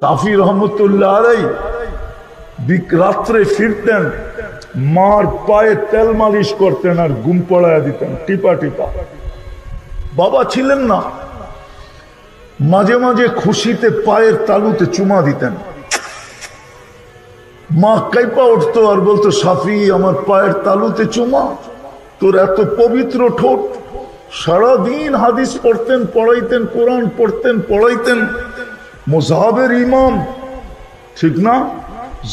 কাফি রহমতুল্লাহ আলাইহি রাত্রে ফিরতেন, মার পায়ে তেল মালিশ করতেন আর ঘুম পড়ায়া দিতেন টিপা টিপা। বাবা ছিলেন না, মাঝে মাঝে খুশিতে পায়ের তালুতে চুমা দিতেন। মা কাইপা উঠতো আর বলতো, শাফি আমার পায়ের তালুতে চুমা, তোর এত পবিত্র ঠোঁট। সারাদিন হাদিস পড়তেন, পড়াইতেন, কোরআন পড়তেন, পড়াইতেন, মুজাহাবের ইমাম, ঠিক না,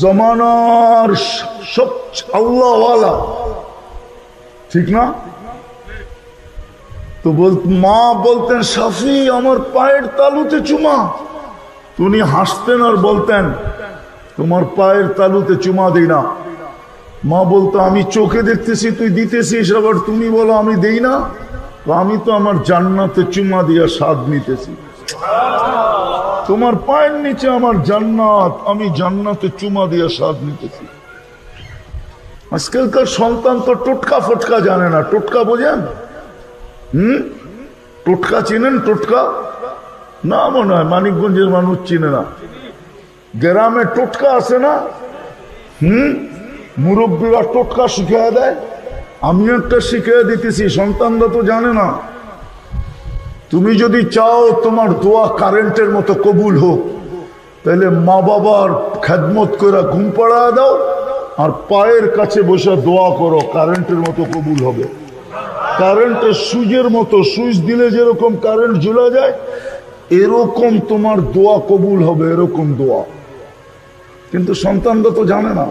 জমানার সব আল্লাহওয়ালা, ঠিক না। তো মা বলতেন, শাফি আমার পায়ের তালুতে চুমা। উনি হাসতেন আর বলতেন, তোমার পায়ের তালুতে চুমা দিই না। মা বলতো, আমি চোখে দেখতেছি তুই দিতেছিস, আবার তুমি বলো আমি দেই না। তো আমি তো আমার জান্নাতে চুমা দিয়া স্বাদ নিতেছি। তোমার পায়ের নিচে আমার জান্নাত, আমি জান্নাতে চুমা দিয়া স্বাদ নিতেছি। আজকালকার সন্তান তো টোটকা ফটকা জানে না। টোটকা বোঝেন? টোটকা চিনেন? টোটকা না, মনে হয় মানিকগঞ্জের মানুষ চিনে না। গ্রামে টোটকা আছে না, মুরব্বীরা টোটকা শিখিয়ে দেয়। আমি একটা শিখিয়ে দিতেছি, সন্তানরা তো জানে না। তুমি যদি চাও তোমার দোয়া কারেন্টের মতো কবুল হোক, তাহলে মা বাবার খেদমত করে ঘুম পাড়ায় দাও আর পায়ের কাছে বসে দোয়া করো, কারেন্টের মতো কবুল হবে। কারেন্টের সুইচের মতো, সুইচ দিলে যেরকম কারেন্ট জ্বলে যায়, এরকম তোমার দোয়া কবুল হবে, এরকম দোয়া। কিন্তু সন্তানরা তো জানে না।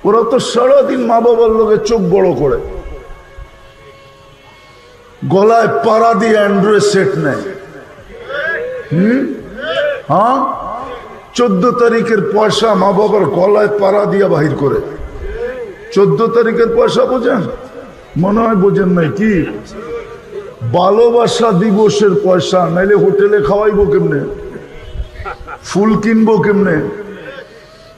ওরা তো সারাদিন মা বাবার লোকে চোখ বড় করে, গলায় পাড়া দিয়ে অ্যান্ড্রয়েড সেট নেয়। হ্যাঁ, 14 তারিখের পয়সা মা বাবার গলায় পাড়া দিয়া বাহির করে। 14 তারিখের পয়সা বোঝেন? মনে হয় বোঝেন নাই। কি ভালোবাসা দিবসের পয়সা, নাইলে হোটেলে খাওয়াইবো কেমনে, ফুল কিনবো কেমনে?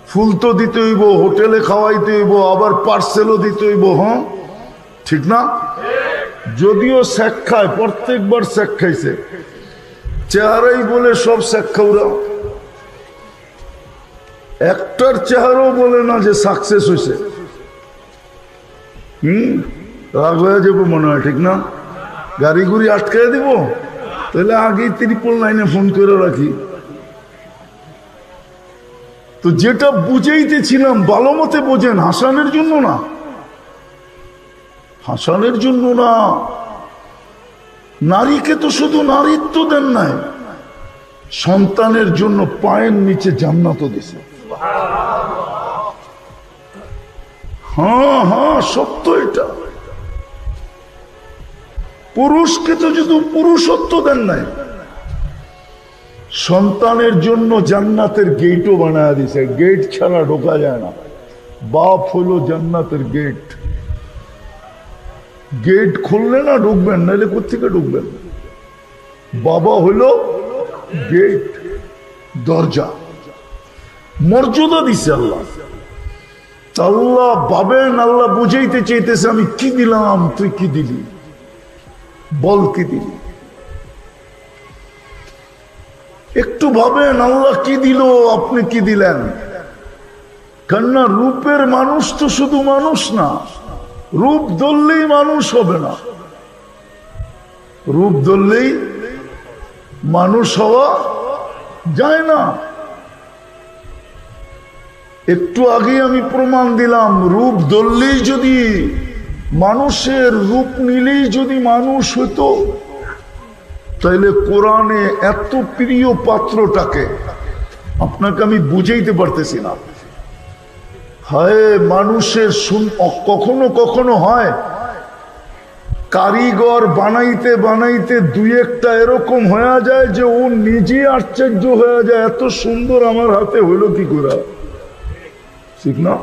ফুল তো দিতে হইব, হোটেলে খাওয়াইতে হইব, আবার পার্সেলও দিতে হইব। হ্যাঁ, ঠিক না? যদিও শেখ খায়, প্রত্যেকবার শেখ খাইছে, চেহারাই বলে সব শেখ খাওয়া। একটার চেহারাও বলে না যে সাকসেস হয়েছে। রাগ হয়ে যাবো মনে হয়, ঠিক না? গাড়ি গুড়ি আটকায় দিব, তাহলে আগেই 999 ফোন করে রাখি। তো যেটা বুঝাইতেছিলাম, ভালো মতে বোঝেন, হাসানের জন্য না, হাসানের জন্য না। নারীকে তো শুধু নারীত্ব দেন নাই, সন্তানের জন্য পায়ের নিচে জান্নাতও দিছে। হ্যাঁ হ্যাঁ, সত্য এটা। পুরুষকে তো শুধু পুরুষত্ব দেন নাই, সন্তানের জন্য জান্নাতের গেটও বানায় দিছে। গেট ছাড়া ঢোকা যায় না। বাপ হলো জান্নাতের গেট। গেট খুললে না ঢুকবেন, নাহলে কোথেকে ঢুকবেন? বাবা হলো গেট, দরজা। মর্যাদা দিছে আল্লাহ। আল্লাহ ভাবেন, আল্লাহ বুঝাইতে চাইতেছে, আমি কি দিলাম, তুই কি দিলি, বল কি দিলি। একটু ভাবেন, আল্লাহ কি দিল, আপনি কি দিলেন। কেননা রূপের মানুষ তো শুধু মানুষ না, রূপ ধরলেই মানুষ হবে না। রূপ ধরলেই মানুষ হওয়া যায় না। একটু আগে আমি প্রমাণ দিলাম, রূপ ধরলেই যদি, মানুষের রূপ নিলেই যদি মানুষ হতো, তাইলে কোরআনে এত প্রিয় পাত্রটাকে আপনাকে আমি বুঝাইতে পারতেছি না। হায়, মানুষের কখনো কখনো হয় কারিগর বানাইতে বানাইতে দুই একটা এরকম হয়ে যায় যে ও নিজে আশ্চর্য হয়ে যায়, এত সুন্দর আমার হাতে হইল কি করে, ঠিক না?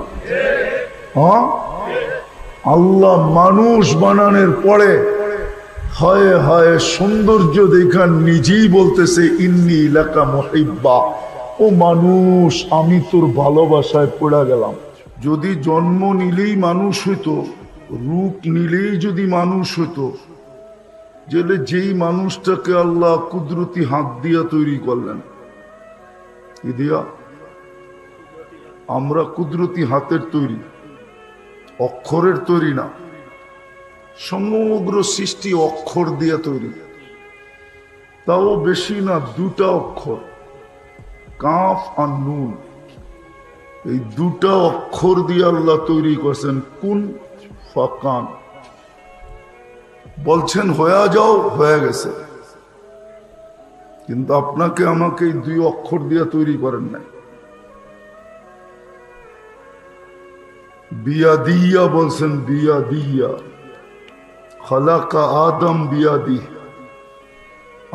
হ্যাঁ, আল্লাহ মানুষ বানানোর পরে হায় হায় সৌন্দর্য দেখা নিজেই বলতেছে, ইন্নী লাকা মুহিব্বা, ও মানুষ আমি তোর ভালোবাসায় পড়ে গেলাম। যদি জন্ম নিলেই মানুষ হইতো, রূপ নিলেই যদি মানুষ হইতো, যেই মানুষটাকে আল্লাহ কুদরতি হাত দিয়া তৈরি করলেন, কি দিয়া? আমরা কুদরতি হাতের তৈরি, অক্ষরের তৈরি না। সমগ্র সৃষ্টি অক্ষর দিয়ে তৈরি, তাও বেশি না, দুটা অক্ষর, কাফ আর নুন। এই দুটা অক্ষর দিয়ে আল্লাহ তৈরি করছেন, কুন ফাকান। বলছেন হয়ে যাও, হয়ে গেছে। কিন্তু আপনাকে আমাকে এই দুই অক্ষর দিয়ে তৈরি করেন নাই। বিয়াদিয়া বলছেন, বিয়াদিয়া খালাকা আদম বিয়াদি।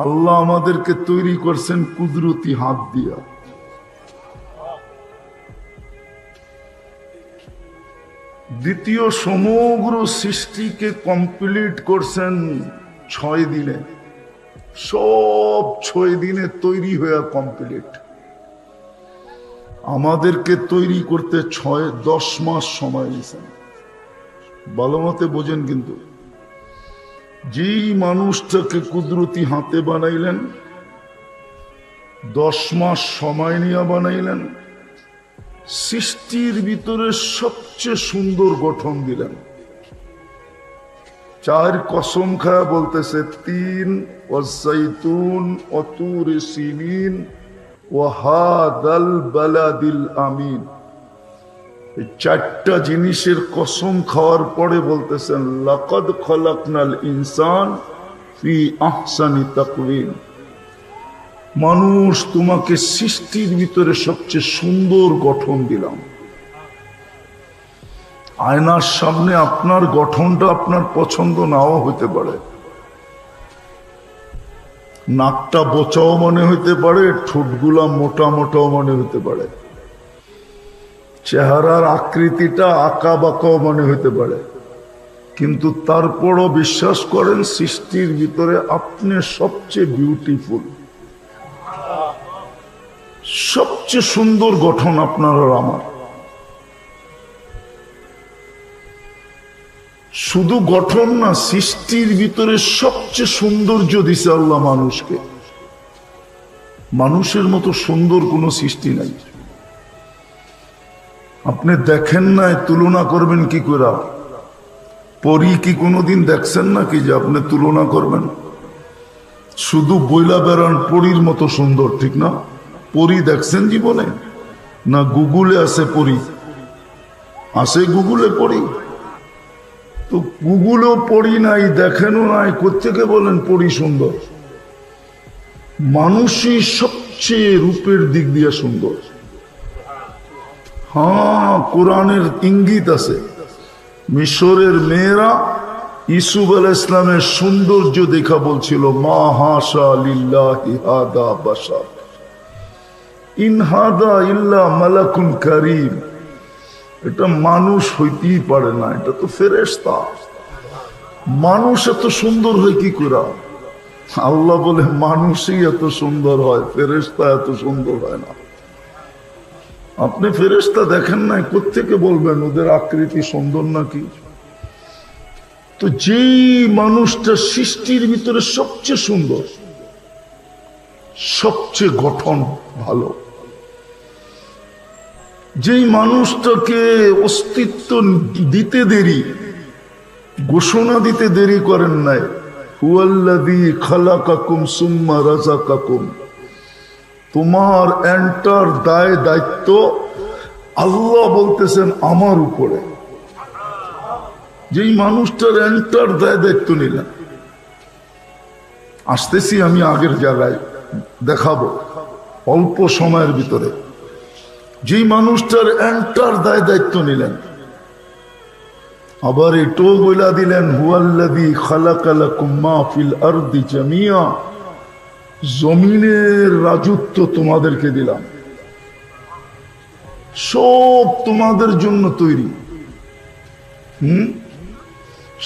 আল্লাহ আমাদেরকে তৈরি করছেন কুদরতি হাত দিয়া। দ্বিতীয় সমগ্র সৃষ্টিকে কমপ্লিট করছেন 6 দিনে। সব 6 দিনে তৈরি হয়ে কমপ্লিট। আমাদেরকে তৈরি করতে 10 মাস সময় নিয়েছেন। ভালো মতে বোঝেন। কিন্তু যেই মানুষটাকে কুদরতি হাতে বানাইলেন, 10 মাস সময় নিয়ে বানাইলেন, সৃষ্টির ভিতরে সবচেয়ে সুন্দর গঠন দিলেন। 4 কসম খায়া বলতেছে, 3 ওয়াসাইতুন ওয়াতুর সিনিন ওয়া হাদাল বালাদিল আমিন। এই 4টা জিনিসের কসম খাওয়ার পরে বলতেছেন, লাকাদ খালাকনাল ইনসান ফি আহসানি তাকওয়িম। মানুষ, তোমাকে সৃষ্টির ভিতরে সবচেয়ে সুন্দর গঠন দিলাম। আয়নার সামনে আপনার গঠনটা আপনার পছন্দ নাও হইতে পারে। নাকটা বোচাও মনে হইতে পারে, ঠোঁটগুলা মোটা মোটাও মনে হইতে পারে, চেহারার আকৃতিটা আঁকা বাঁকাও মনে হইতে পারে। কিন্তু তারপরও বিশ্বাস করেন, সৃষ্টির ভিতরে আপনি সবচেয়ে বিউটিফুল, সবচেয়ে সুন্দর গঠন আপনার আর আমার। শুধু গঠন না, সৃষ্টির ভিতরে সবচেয়ে সৌন্দর্য দিছে আল্লাহ মানুষকে। মানুষের মতো সুন্দর কোনো সৃষ্টি নাই। আপনি দেখেন নাই, তুলনা করবেন কি করে? পরী কি কোনোদিন দেখছেন নাকি যে আপনি তুলনা করবেন? শুধু বইলা বেড়ান পরীর মতো সুন্দর, ঠিক না? পরী দেখছেন জীবনে? না গুগলে আছে পরী? আছে গুগলে পরী? তো গুগলেও পড়ি নাই, দেখেনও নাই, কোত্থেকে বলেন পড়ি সুন্দর? মানুষই সবচেয়ে রূপের দিক দিয়ে সুন্দর। হ্যাঁ, কোরআনের ইঙ্গিত আছে। মিশরের মেয়েরা ইসুফ আলাইহিস সালামের সৌন্দর্য দেখা বলছিল, মা হাশা লিল্লাহি হাদা বাশার ইন হাদা ইল্লা মালাকুন কারীম। এটা মানুষ হইতেই পারে না, এটা তো ফেরেশতা। মানুষ এত সুন্দর হয় কি করে? আল্লাহ বলে মানুষই এত সুন্দর হয়, ফেরেশতা এত সুন্দর হয় না। আপনি ফেরেশতা দেখেন নাই, কোত্থেকে বলবেন ওদের আকৃতি সুন্দর নাকি? তো যেই মানুষটা সৃষ্টির ভিতরে সবচেয়ে সুন্দর, সবচেয়ে গঠন ভালো, যেই মানুষটাকে অস্তিত্ব দিতে দেরি, ঘোষণা দিতে দেরি করেন নাই, হুয়াল্লাযী খালাকাকুম সুম্মা রাযাকাকুম। তোমার এন্টার দায়িত্ব আল্লাহ বলতেছেন আমার উপরে। যেই মানুষটার এন্টার দায়িত্ব নিলেন, আসতেছি আমি আগের জায়গায় দেখাবো অল্প সময়ের ভিতরে। যেই মানুষটার এন্টার দায়িত্ব নিলেন, আবার এটাও বইলা দিলেন, হুয়াল্লাযী খালাকা লাকুম মা ফিল আরদি জামিয়া। জমিনের রাজত্ব তোমাদেরকে দিলাম, সব তোমাদের জন্য তৈরি।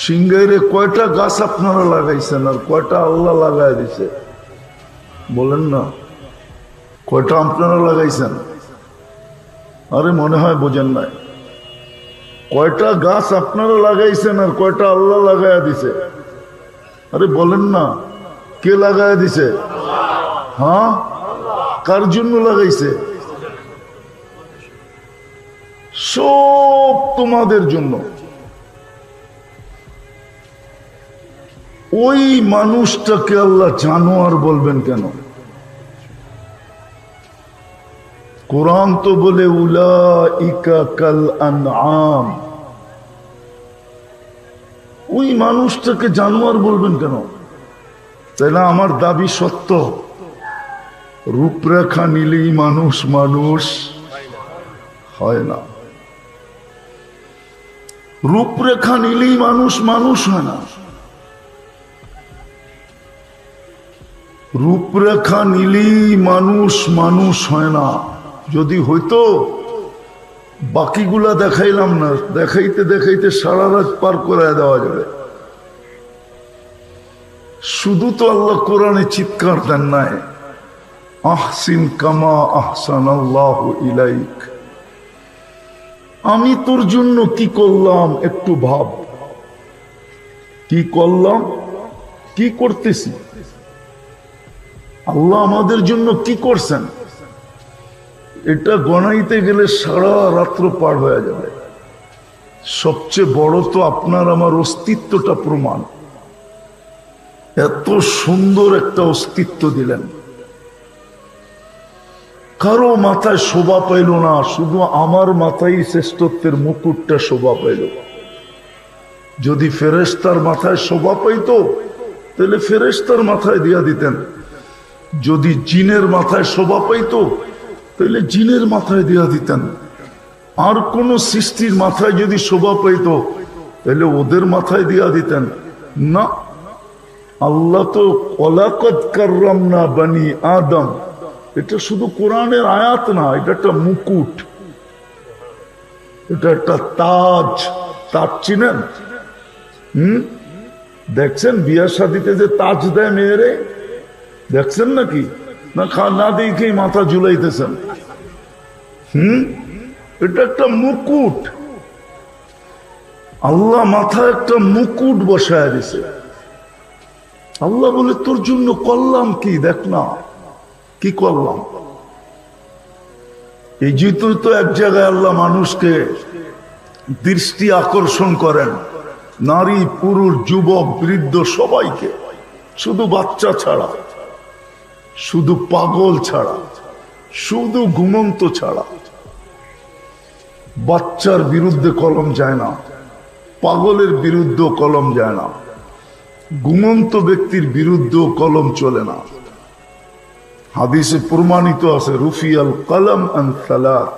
সিংহাইরে কয়টা গাছ আপনারা লাগাইছেন আর কয়টা আল্লাহ লাগাই দিছে? বলেন না, কয়টা আপনারা লাগাইছেন? আরে মনে হয় বোঝেন নাই। কয়টা গাছ আপনারা লাগাইছেন আর কয়টা আল্লাহ লাগাইয়া দিছে? আরে বলেন না, কে লাগাইয়া দিছে? হ্যাঁ, কার জন্য লাগাইছে? সব তোমাদের জন্য। ওই মানুষটাকে আল্লাহ জানোয়ার বলবেন কেন? কোরআন তো বলে উলাইকা কাল আনআম। ওই মানুষটাকে জানোয়ার বলবেন কেন? তাহলে আমার দাবি সত্য, রূপরেখা নিলেই মানুষ মানুষ হয় না। রূপরেখা নিলেই মানুষ মানুষ হয় না। রূপরেখা নিলেই মানুষ মানুষ হয় না। যদি হইতো বাকিগুলা দেখাইলাম না, দেখাইতে দেখাইতে সারা রাত পার করে দেওয়া যাবে। শুধু তো আল্লাহ কোরআনে চিৎকার দেন নাই, আহসিন কামা আহসানাল্লাহু ইলাইক। আমি তোর জন্য কি করলাম একটু ভাব। কি করলাম, কি করতেছি? আল্লাহ আমাদের জন্য কি করছেন এটা গণাইতে গেলে সারা রাত্র পার হয়ে যাবে। সবচেয়ে বড় তো আপনার আমার অস্তিত্বটা প্রমাণ। এত সুন্দর একটা অস্তিত্ব দিলেন, কারো মাথায় শোভা পাইল না, শুধু আমার মাথায় শ্রেষ্ঠত্বের মুকুটটা শোভা পাইল। যদি ফেরেশতার মাথায় শোভা পাইতো তাহলে ফেরেশতার মাথায় দিয়া দিতেন। যদি জিনের মাথায় শোভা পাইতো তাহলে জিনের মাথায় দিয়া দিতেন। আর কোন সৃষ্টির মাথায় যদি শোভা পাইতো তাহলে ওদের মাথায় দিয়া দিতেন না। আল্লাহ তো ওয়ালাকাদ কাররামনা বানি আদম, এটা শুধু কোরআনের আয়াত না, এটা একটা মুকুট, এটা একটা তাজ। তাজ চিনেন? দেখছেন বিয়া শাদিতে যে তাজ দেয় মেয়েরে, দেখছেন নাকি? না না দেখেই মাথা ঝুলাইতেছেন। এটা একটা মুকুট। আল্লাহ মাথায় একটা মুকুট বসায় দিছে। আল্লাহ বলে তোর জন্য করলাম কি, দেখ না কি করলাম। এই যেহেতু তো এক জায়গায় আল্লাহ মানুষকে দৃষ্টি আকর্ষণ করেন, নারী পুরুষ যুবক বৃদ্ধ সবাইকে, শুধু বাচ্চা ছাড়া, শুধু পাগল ছাড়া, শুধু ঘুমন্ত ছাড়া। বাচ্চার বিরুদ্ধে কলম যায় না, পাগলের বিরুদ্ধে কলম যায় না, ঘুমন্ত ব্যক্তির বিরুদ্ধেও কলম চলে না। হাদিসে প্রমাণিত আছে রুফিয়াল কলম আন সালাত,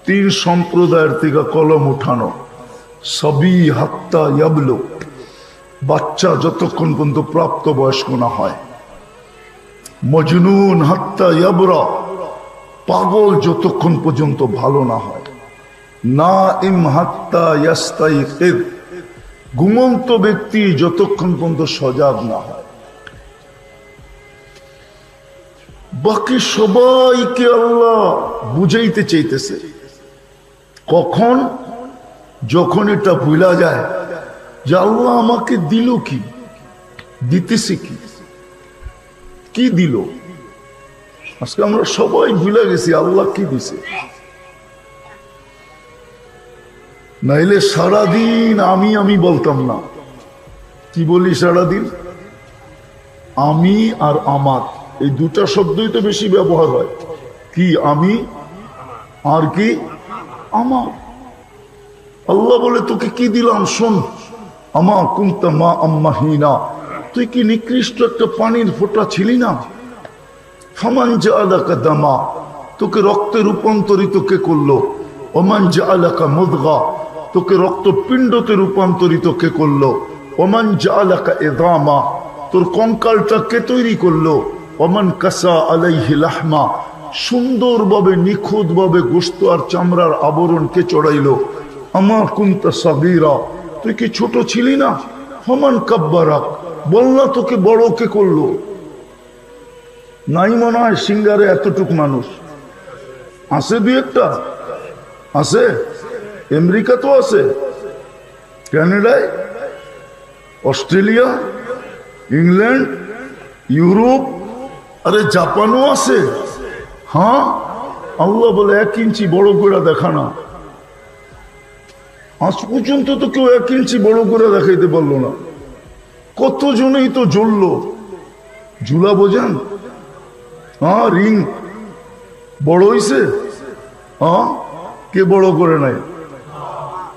তিন সম্প্রদায়ের থেকে কলম উঠানো। সবই হাত্তা ইয়াবলু, বাচ্চা যতক্ষণ পর্যন্ত প্রাপ্ত বয়স্ক না হয়। মজনুন হাত্তা ইয়াবরা, পাগল যতক্ষণ পর্যন্ত ভালো না হয়। নাইম হাত্তা ইয়াস্তাইকিদ, ঘুমন্ত ব্যক্তি যতক্ষণ পর্যন্ত সজাগ না হয়। বাকি সবাইকে আল্লাহ বুঝাইতে চাইতেছে। কখন? যখন এটা ভুলা যায় যে আল্লাহ আমাকে দিল কি, দিতেছে কি, কি দিল। আজকে আমরা সবাই ভুলে গেছি আল্লাহ কি দিছে। নাইলে সারাদিন আমি আমি বলতাম না। কি বলি সারাদিন? আমি আর আমার, এই দুটা শব্দই তো বেশি ব্যবহার হয়। কি আমি আর কি আমার। আল্লাহ বলে তোকে কি দিলাম শোন। আমা কুনতা মা আম্মাহিনা, তুই কি নিকৃষ্ট একটা পানির ফোঁটা ছিলি না? ফামান জাআলাকা দামা, তোকে রক্তে রূপান্তরিত কে করলো? ওমান জাআলাকা মুদগা, তোকে রক্তপিণ্ডতে রূপান্তরিত কে করলো? ওমান জাআলাকা ইদামা, তোর কঙ্কালটা কে তৈরি করলো? ওমান কাসা আলাইহি লাহমা, সুন্দরভাবে নিখুঁতভাবে গোশত আর চামড়ার আবরণ কে চড়াইলো? আমা কুনতা সাগীরা, তুই কি ছোট ছিলি না? ফামান কাব্বারাক, বল না তোকে বড় কে করলো? নাই মনে হয় সিঙ্গারে এতটুক মানুষ আছে, দুই একটা আছে। আমেরিকা তো আছে, কানাডায়, অস্ট্রেলিয়া, ইংল্যান্ড, ইউরোপ, আরে জাপানও আছে। হ্যাঁ, আল্লাহ বলে 1 ইঞ্চি বড় করে দেখা না। আজ পর্যন্ত তো কেউ 1 ইঞ্চি বড় করে দেখাইতে পারলো না। কতজনেই তো জ্বললো। ঝুলা বোঝেন? হ্যাঁ, রিং বড় হইছে। হ্যাঁ, কে বড় করে নাই?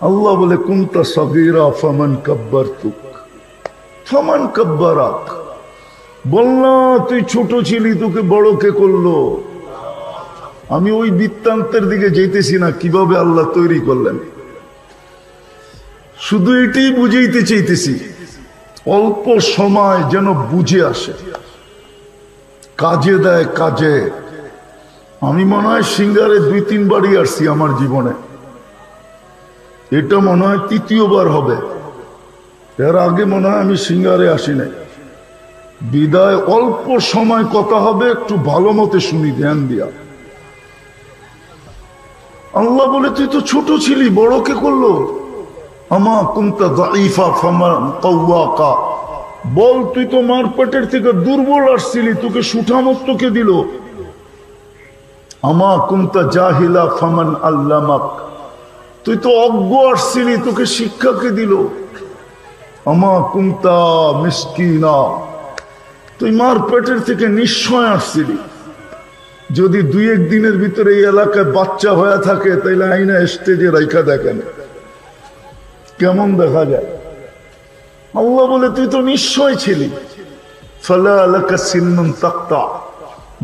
আল্লাহ বলে কুনতা সগীরা ফামান কাব্বারতুক ফামান কাব্বারাক। বলনা তুই ছোট ছিলি, তোকে বড় কে করলো? আমি ওই বৃত্তান্তের দিকে যেতেছি না, কিভাবে আল্লাহ তৈরি করলেন, শুধু এটাই বুঝাইতে চাইতেছি। অল্প সময় যেন বুঝে আসে, কাজে দেয় কাজে। আমি মনে হয় সিঙ্গারে 2-3 বারই আসছি আমার জীবনে, এটা মনে হয় 3য় হবে। এর আগে মনে হয় আমি সিঙ্গারে আসি নাই। বিদায় অল্প সময় কথা হবে, একটু ভালো মতে শুনি ধ্যান দিয়া। আল্লাহ বলে তুই তো ছোট ছিলি, বড় কে করলো? আমা কুনতা দাঈফা ফামান কাওয়াকা। বল তুই তো মার পেটের থেকে দুর্বল আসছিলি, তোকে সুঠামত্ব কে দিল? আমা কুনতা জাহিলা ফামান আল্লামাক। তুই তো অজ্ঞ আসছিলি, তোকে শিক্ষা কে দিল? আমা কুনতা মিসকিনা। তুই মার পেটের থেকে নিশ্চয় আসছিলি। যদি 2-1 দিনের ভিতরে এই এলাকায় বাচ্চা হয়ে থাকে, তাইলে আইনা স্টেজে রাইখা দেখেন কেমন দেখা যায়। আল্লাহ বলে তুই তো নিশ্চয় ছিলি। ফালা লাকা সিন্নুন তাক্তা।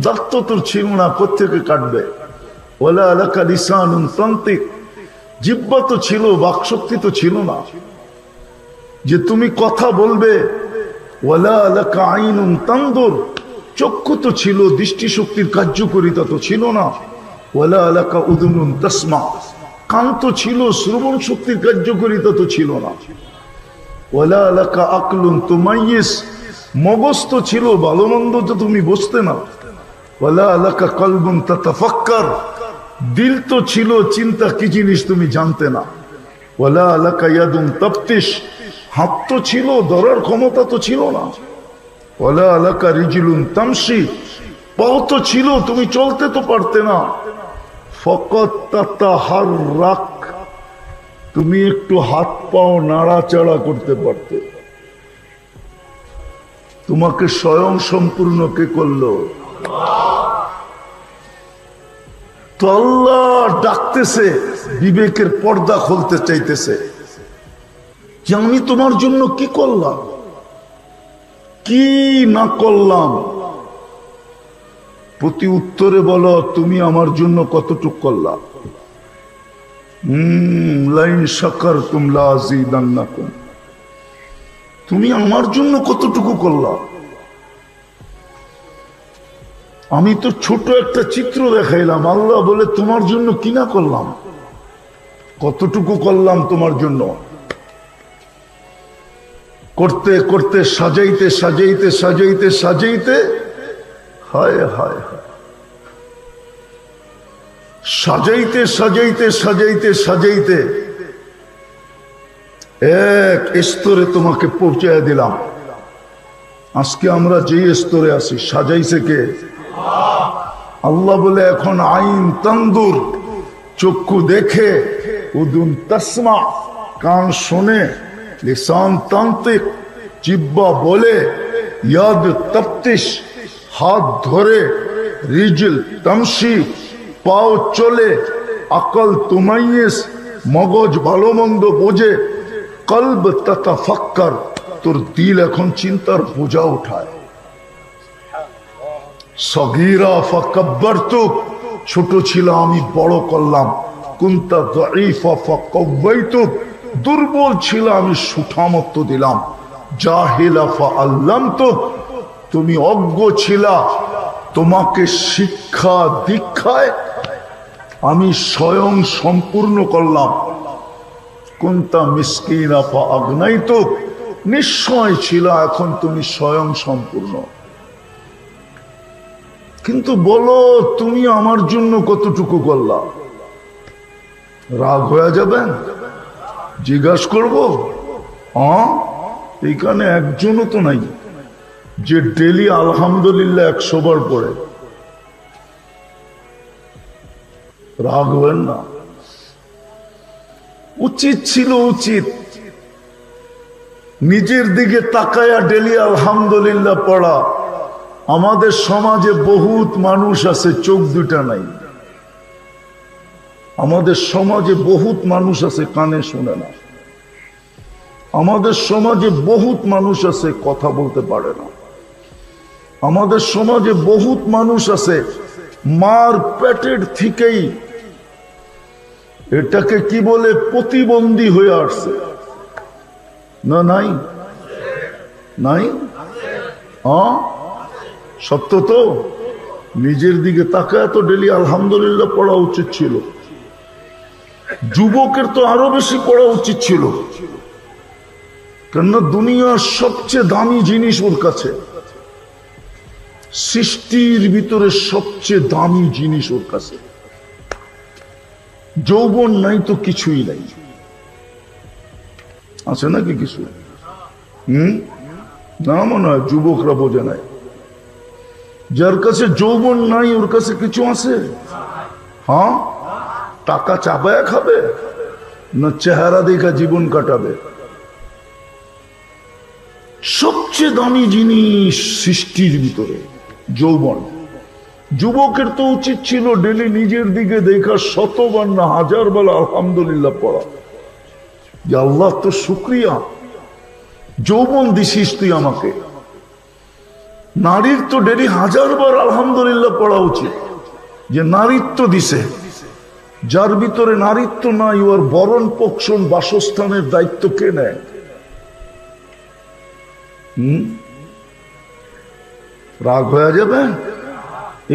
দাঁত তো তোর ছিল না, কোত্থেকে কাটবে? ওয়ালা লাকা লিসানুন তানতিক। জিহ্বা তো ছিল, বাকশক্তি তো ছিল না যে তুমি কথা বলবে। ওয়ালা লাকা আইনুন তানদুর। চক্ষু তো ছিল, দৃষ্টিশক্তির কার্যকারিতা তো ছিল না। ওয়ালা লাকা উদুনুন তাসমা। কান তো ছিল, শ্রবণ শক্তির কার্যকারিতা তো ছিল না। ওয়ালা লাকা আকলুন তুমাইয়িস। মগজ তো ছিল, ভালো মন্দ তো তুমি বুঝতে না। ওয়ালা লাকা কলবুন তাতাফাক্কার। দিল তো ছিল, চিন্তা কি জিনিস তুমি জানতে না। ওয়ালা লাকা ইয়াদুন তাফতিশ। হাত তো ছিল, ধরার ক্ষমতা তো ছিল না। ওয়ালা লাকা রিজলুন তামশি। পাও তো ছিল, তুমি চলতে তো পারতে না। ফাকাত তাতাহাররাক। তুমি একটু হাত পাও নাড়াচাড়া করতে পারতে। তোমাকে স্বয়ং সম্পূর্ণ কে করলো? তো আল্লাহ ডাকতেছে, বিবেকের পর্দা খুলতে চাইতেছে যে আমি তোমার জন্য কি করলাম, কি না করলাম। প্রতি উত্তরে বলো তুমি আমার জন্য কতটুকু করলা। লাইন শাকারতুম লাযীদান্নাকুম। তুমি আমার জন্য কতটুকু করলা। আমি তো ছোট একটা চিত্র দেখাইলাম, আল্লাহ বলে তোমার জন্য কি না করলাম, কতটুকু করলাম তোমার জন্য। করতে করতে সাজাইতে সাজাইতে সাজাইতে সাজাইতে হায় হায় হায়, সাজাইতে সাজাইতে সাজাইতে সাজাইতে এক স্তরে তোমাকে পৌঁছায় দিলাম। আজকে আমরা যে স্তরে আছি, সাজাইছে কে? আল্লাহ বলে এখন আইন তানদুর, চক্ষু দেখে, উদুন তাসমা, কান শোনে, লিসান তান্তিক, জিহ্বা বলে, ইয়াদ তাফতিশ, হাত ধরে, রিজল তামশি, পাও চলে, আকল তুমাইয়িস, মগজ ভালো মন্দ বোঝে, কলব তাতাফাক্কার, তোর দিল এখন চিন্তার বোঝা উঠায়। সগীরা ফাকাব্বারতুক, ছোট ছিল আমি বড় করলাম। কুনতা দাঈফা ফাকাওয়াইতুক, দুর্বল ছিল আমি সুঠামত্ব দিলাম। জাহিলা ফাআল্লামতুক, তুমি অজ্ঞ ছিলা, তোমাকে শিক্ষা দীক্ষায় আমি স্বয়ং সম্পূর্ণ করলাম। কুনতা মিসকিনা ফাআগনাইতুক, নিশ্চয় ছিল, এখন তুমি স্বয়ং সম্পূর্ণ। কিন্তু বলো তুমি আমার জন্য কতটুকু করলা। রাগ হয়ে যাবেন? জিজ্ঞাসা করবো? এখানে একজনও তো নাই যে ডেলি আলহামদুলিল্লাহ 100 বার পড়ে। রাগ হবেন না। উচিত ছিল, উচিত নিজের দিকে তাকায়া ডেলি আলহামদুলিল্লাহ পড়া। আমাদের সমাজে বহুত মানুষ আছে চোখ দুটা নাই। আমাদের সমাজে বহুত মানুষ আছে কানে শোনে না। আমাদের সমাজে বহুত মানুষ আছে কথা বলতে পারে না। আমাদের সমাজে বহুত মানুষ আছে মার পেটের থেকেই এটাকে কি বলে প্রতিবন্ধী হয়ে আসছে না? নাই নাই? সত্য তো। নিজের দিকে তাকায় তো ডেলি আলহামদুলিল্লাহ পড়া উচিত ছিল। যুবকের তো আরো বেশি পড়া উচিত ছিল, কেননা দুনিয়ার সবচেয়ে দামি জিনিস ওর কাছে। সৃষ্টির ভিতরে সবচেয়ে দামি জিনিস ওর কাছে। যৌবন নাই তো কিছুই নাই, আছে নাকি কিছু? না, মনে হয় যুবকরা বোঝে নাই। যার কাছে যৌবন নাই ওর কাছে কিছু আছে? হ্যাঁ, টাকা চাপায়া খাবে না চেহারা দেখা জীবন কাটাবে? সবচেয়ে দামি জিনিস সৃষ্টির ভিতরে যৌবন। যুবকের তো উচিত ছিল ডেলি নিজের দিকে দেখা শতবার না হাজার বেলা আলহামদুলিল্লাহ পড়া, যে আল্লাহ তো শুকরিয়া, যৌবন দিছিস তুই আমাকে। নারীর তো ডেলি হাজারবার আলহামদুলিল্লাহ পড়া উচিত, যে নারীত্ব দিছে। যার ভিতরে নারীত্ব নাই ওর বরণ পোষণ বাসস্থানের দায়িত্ব কে নেয়? রাগ হয়ে যাবে।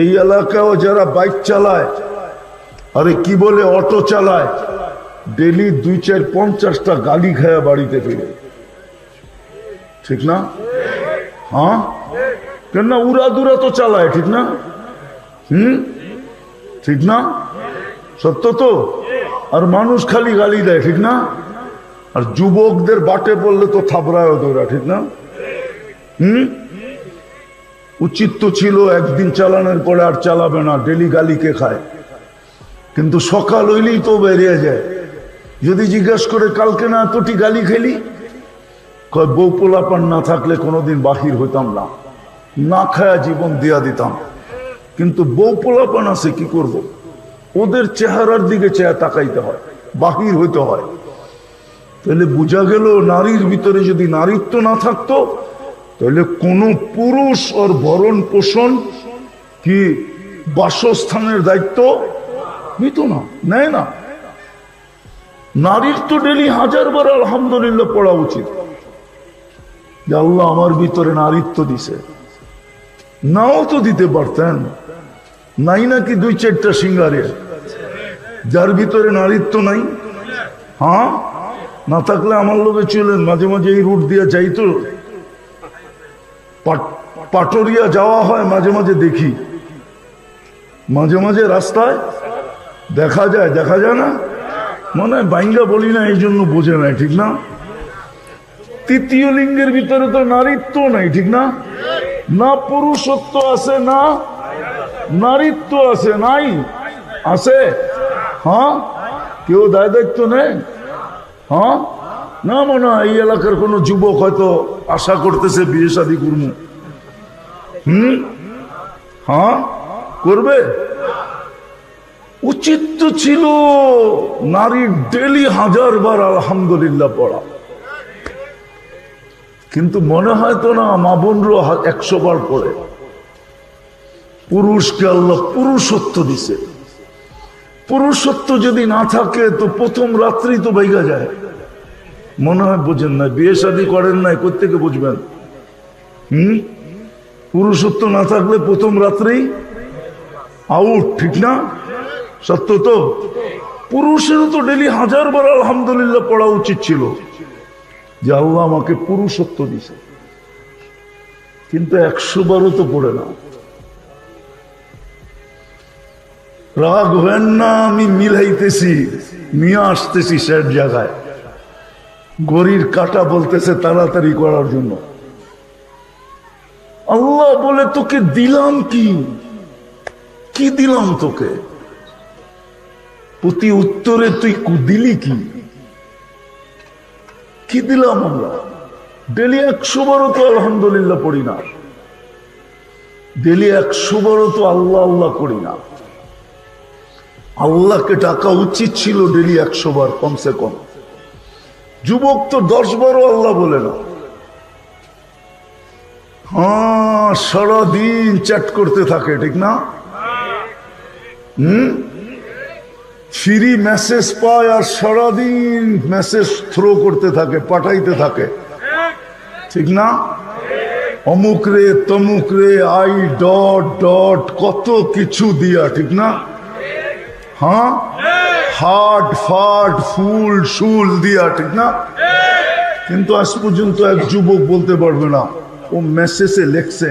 এই এলাকাও যারা বাইক চালায়, আরে কি বলে অটো চালায়, ডেলি 2-4-50টা গালি খায়া বাড়িতে ফিরে, ঠিক না? হ্যাঁ, কেন উড়া দুরা তো চালায়, ঠিক না? ঠিক না? সত্য তো। আর মানুষ খালি গালি দেয়, ঠিক না? আর যুবকদের বাটে পড়লে তো থাবড়ায় ওরা, ঠিক না? উচিত তো ছিল একদিন চালানোর পরে আর চালাবে না, ডেলি গালি কে খায়? কিন্তু সকাল হইলেই তো বেরিয়ে যায়। যদি জিজ্ঞেস করে কালকে না এতটি গালি খেলি, কয় বউ পোলাপান না থাকলে কোনোদিন বাহির হইতাম না, না খায়া জীবন দিয়া দিতাম। কিন্তু বউ পোলাপান আছে, কি করব? ওদের চেহারার দিকে চেয়ে তাকাইতে হয়, বাহির হইতে হয়। তাহলে বোঝা গেল নারীর ভিতরে যদি নারীত্ব না থাকতো, তাহলে কোন পুরুষ ওর ভরণ পোষণ কি বাসস্থানের দায়িত্ব নিত না, নেয় না। নারীর তো ডেলি হাজারবার আলহামদুলিল্লাহ পড়া উচিত, যে আল্লাহ আমার ভিতরে নারীত্ব দিছে। নাও তো দিতে পারতেন, নাই নাকি 2-4টা সিঙ্গারে? যার ভিতরে নারীত্ব নাই, হ্যাঁ, না থাকলে আমার লোকে চলেন, মাঝে মাঝে এই রুট দিয়ে যাইতো, পাটরিয়া যাওয়া হয়, মাঝে মাঝে দেখি, মাঝে মাঝে রাস্তায় দেখা যায়, দেখা যায় না? মনে হয় বাইঙ্গা বলি না এই জন্য বোঝে নাই, ঠিক না? তৃতীয় লিঙ্গের ভিতরে তো নারীত্ব নাই, ঠিক না? না পুরুষত্ব আছে, না নারীত্ব আছে, নাই আছে? হ্যাঁ, কেউ দায় দায়িত্ব নেই? হ্যাঁ, না মনে হয় এই এলাকার কোন যুবক হয়তো আশা করতেছে বিয়ে শাদী করবো। হ্যাঁ, করবে। উচিত তো ছিল নারীর ডেলি হাজারবার আলহামদুলিল্লাহ পড়া, কিন্তু মনে হয় তো না, মা বোনরা 100 বার পড়ে। পুরুষকে আল্লাহ পুরুষত্ব দিছে। পুরুষত্ব যদি না থাকে তো প্রথম রাত্রি তো বাইগা যায়। মনে হয় বোঝেন না, বিয়ে শাদী করেন নাই, কোত্থেকে বুঝবেন? পুরুষত্ব না থাকলে প্রথম রাত্রি আউট, ঠিক না? সত্য তো। পুরুষেরও তো ডেলি হাজারবার আলহামদুলিল্লাহ পড়া উচিত ছিল, যে আল্লাহ আমাকে পুরুষত্ব দিছে, কিন্তু 100 বারও তো পড়ে না। রাগ হেন না, আমি মিলাইতেছি, নিয়ে আসতেছি সে জায়গায়। ঘড়ির কাটা বলতেছে তাড়াতাড়ি করার জন্য। আল্লাহ বলে তোকে দিলাম কি, কি দিলাম তোকে? প্রতি উত্তরে তুই দিলি কি দিলাম আমরা? ডেলি 100 বারও তো আলহামদুলিল্লাহ পড়ি না, ডেলি 100 বারও তো আল্লাহ আল্লাহ করি না। আল্লাহকে ডাকা উচিত ছিল ডেলি 100 বার কমসে কম। যুবক তো 10 বারও আল্লাহ বলে না। হ্যাঁ, সারাদিন চ্যাট করতে থাকে, ঠিক না? ফ্রি মেসেজ পায় আর সারাদিন মেসেজ থ্রো করতে থাকে, পাঠাইতে থাকে, ঠিক না? অমুক রে তমুক রে আই ডট ডট কত কিছু দিয়া, ঠিক না? হ্যাঁ, হাট ফাট ফুল শুল দিয়া, ঠিক না? কিন্তু আজ পর্যন্ত এক যুবক বলতে পারবে না ও মেসেজে লেখছে।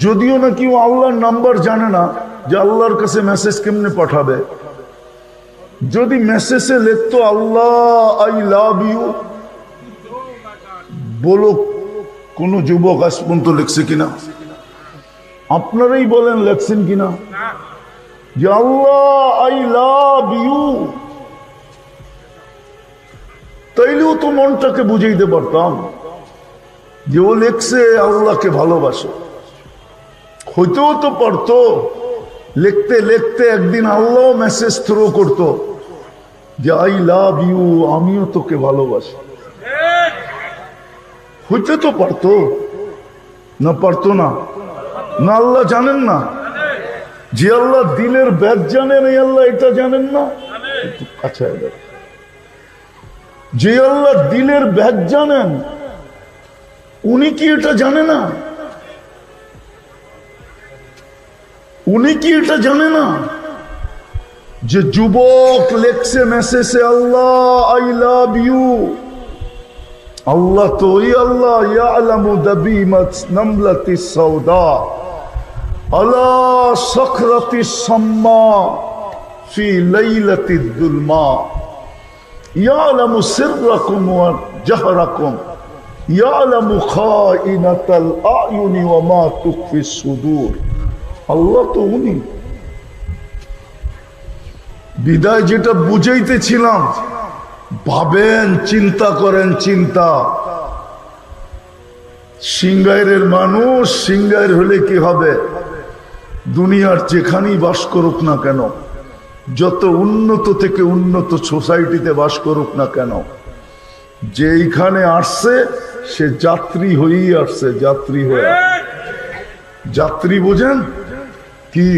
যদিও নাকি ও আল্লাহর নাম্বার জানে না যে আল্লাহর কাছে মেসেজ কেমনে পাঠাবে। যদি মেসেজে লিখতো আল্লাহ আই লাভ ইউ, বলো কোন যুবক আজ পর্যন্ত লিখছে কিনা? আপনারাই বলেন লেখছেন কিনা যে আল্লাহ আই লাভ ইউ? তাইলেও তো মনটাকে বুঝাইতে পারতাম যে ও লেখছে আল্লাহকে ভালোবাসে। হইতেও তো পারতো লিখতে লিখতে একদিন আল্লাহ মেসেজ থ্রো করতো যে আই লাভ ইউ, আমিও তোকে ভালোবাসি। হইতে তো পারতো না? পারতো না? না আল্লাহ জানেন না? যে আল্লাহ দিলের ব্যাগ জানেন, এই আল্লাহ এটা জানেন না? আচ্ছা, যে আল্লাহ দিলের ব্যাগ জানেন উনি কি এটা জানে না? উনি কি এটা জানে না যে যুবক লেখছে মেসেজে আল্লাহ আই লাভ ইউ? আল্লাহ তো ওই আল্লাহ ইয়ালামু দাবিমাত নামলাতিস সাউদা আলা সাখরাতিস সাম্মা ফি লাইলাতিদ দুলমা ইয়ালামু সিররাকুম ওয়া জাহরাকুম ইয়ালামু খাইনাতাল আয়ুনি ওয়া মা তুখফিস সুদূর। আল্লাহ তো উনি। বিদায় যেটা বুঝাইতেছিলাম, ভাবেন, চিন্তা করেন, চিন্তা। সিঙ্গাইরের মানুষ সিঙ্গাইর হলে কি হবে? দুনিয়ার যেখানেই বাস করুক না কেন, যত উন্নত থেকে উন্নত সোসাইটিতে বাস করুক না কেন, যে এইখানে আসছে সে যাত্রী হয়েই আসছে, যাত্রী হয়ে। যাত্রী বোঝেন কি?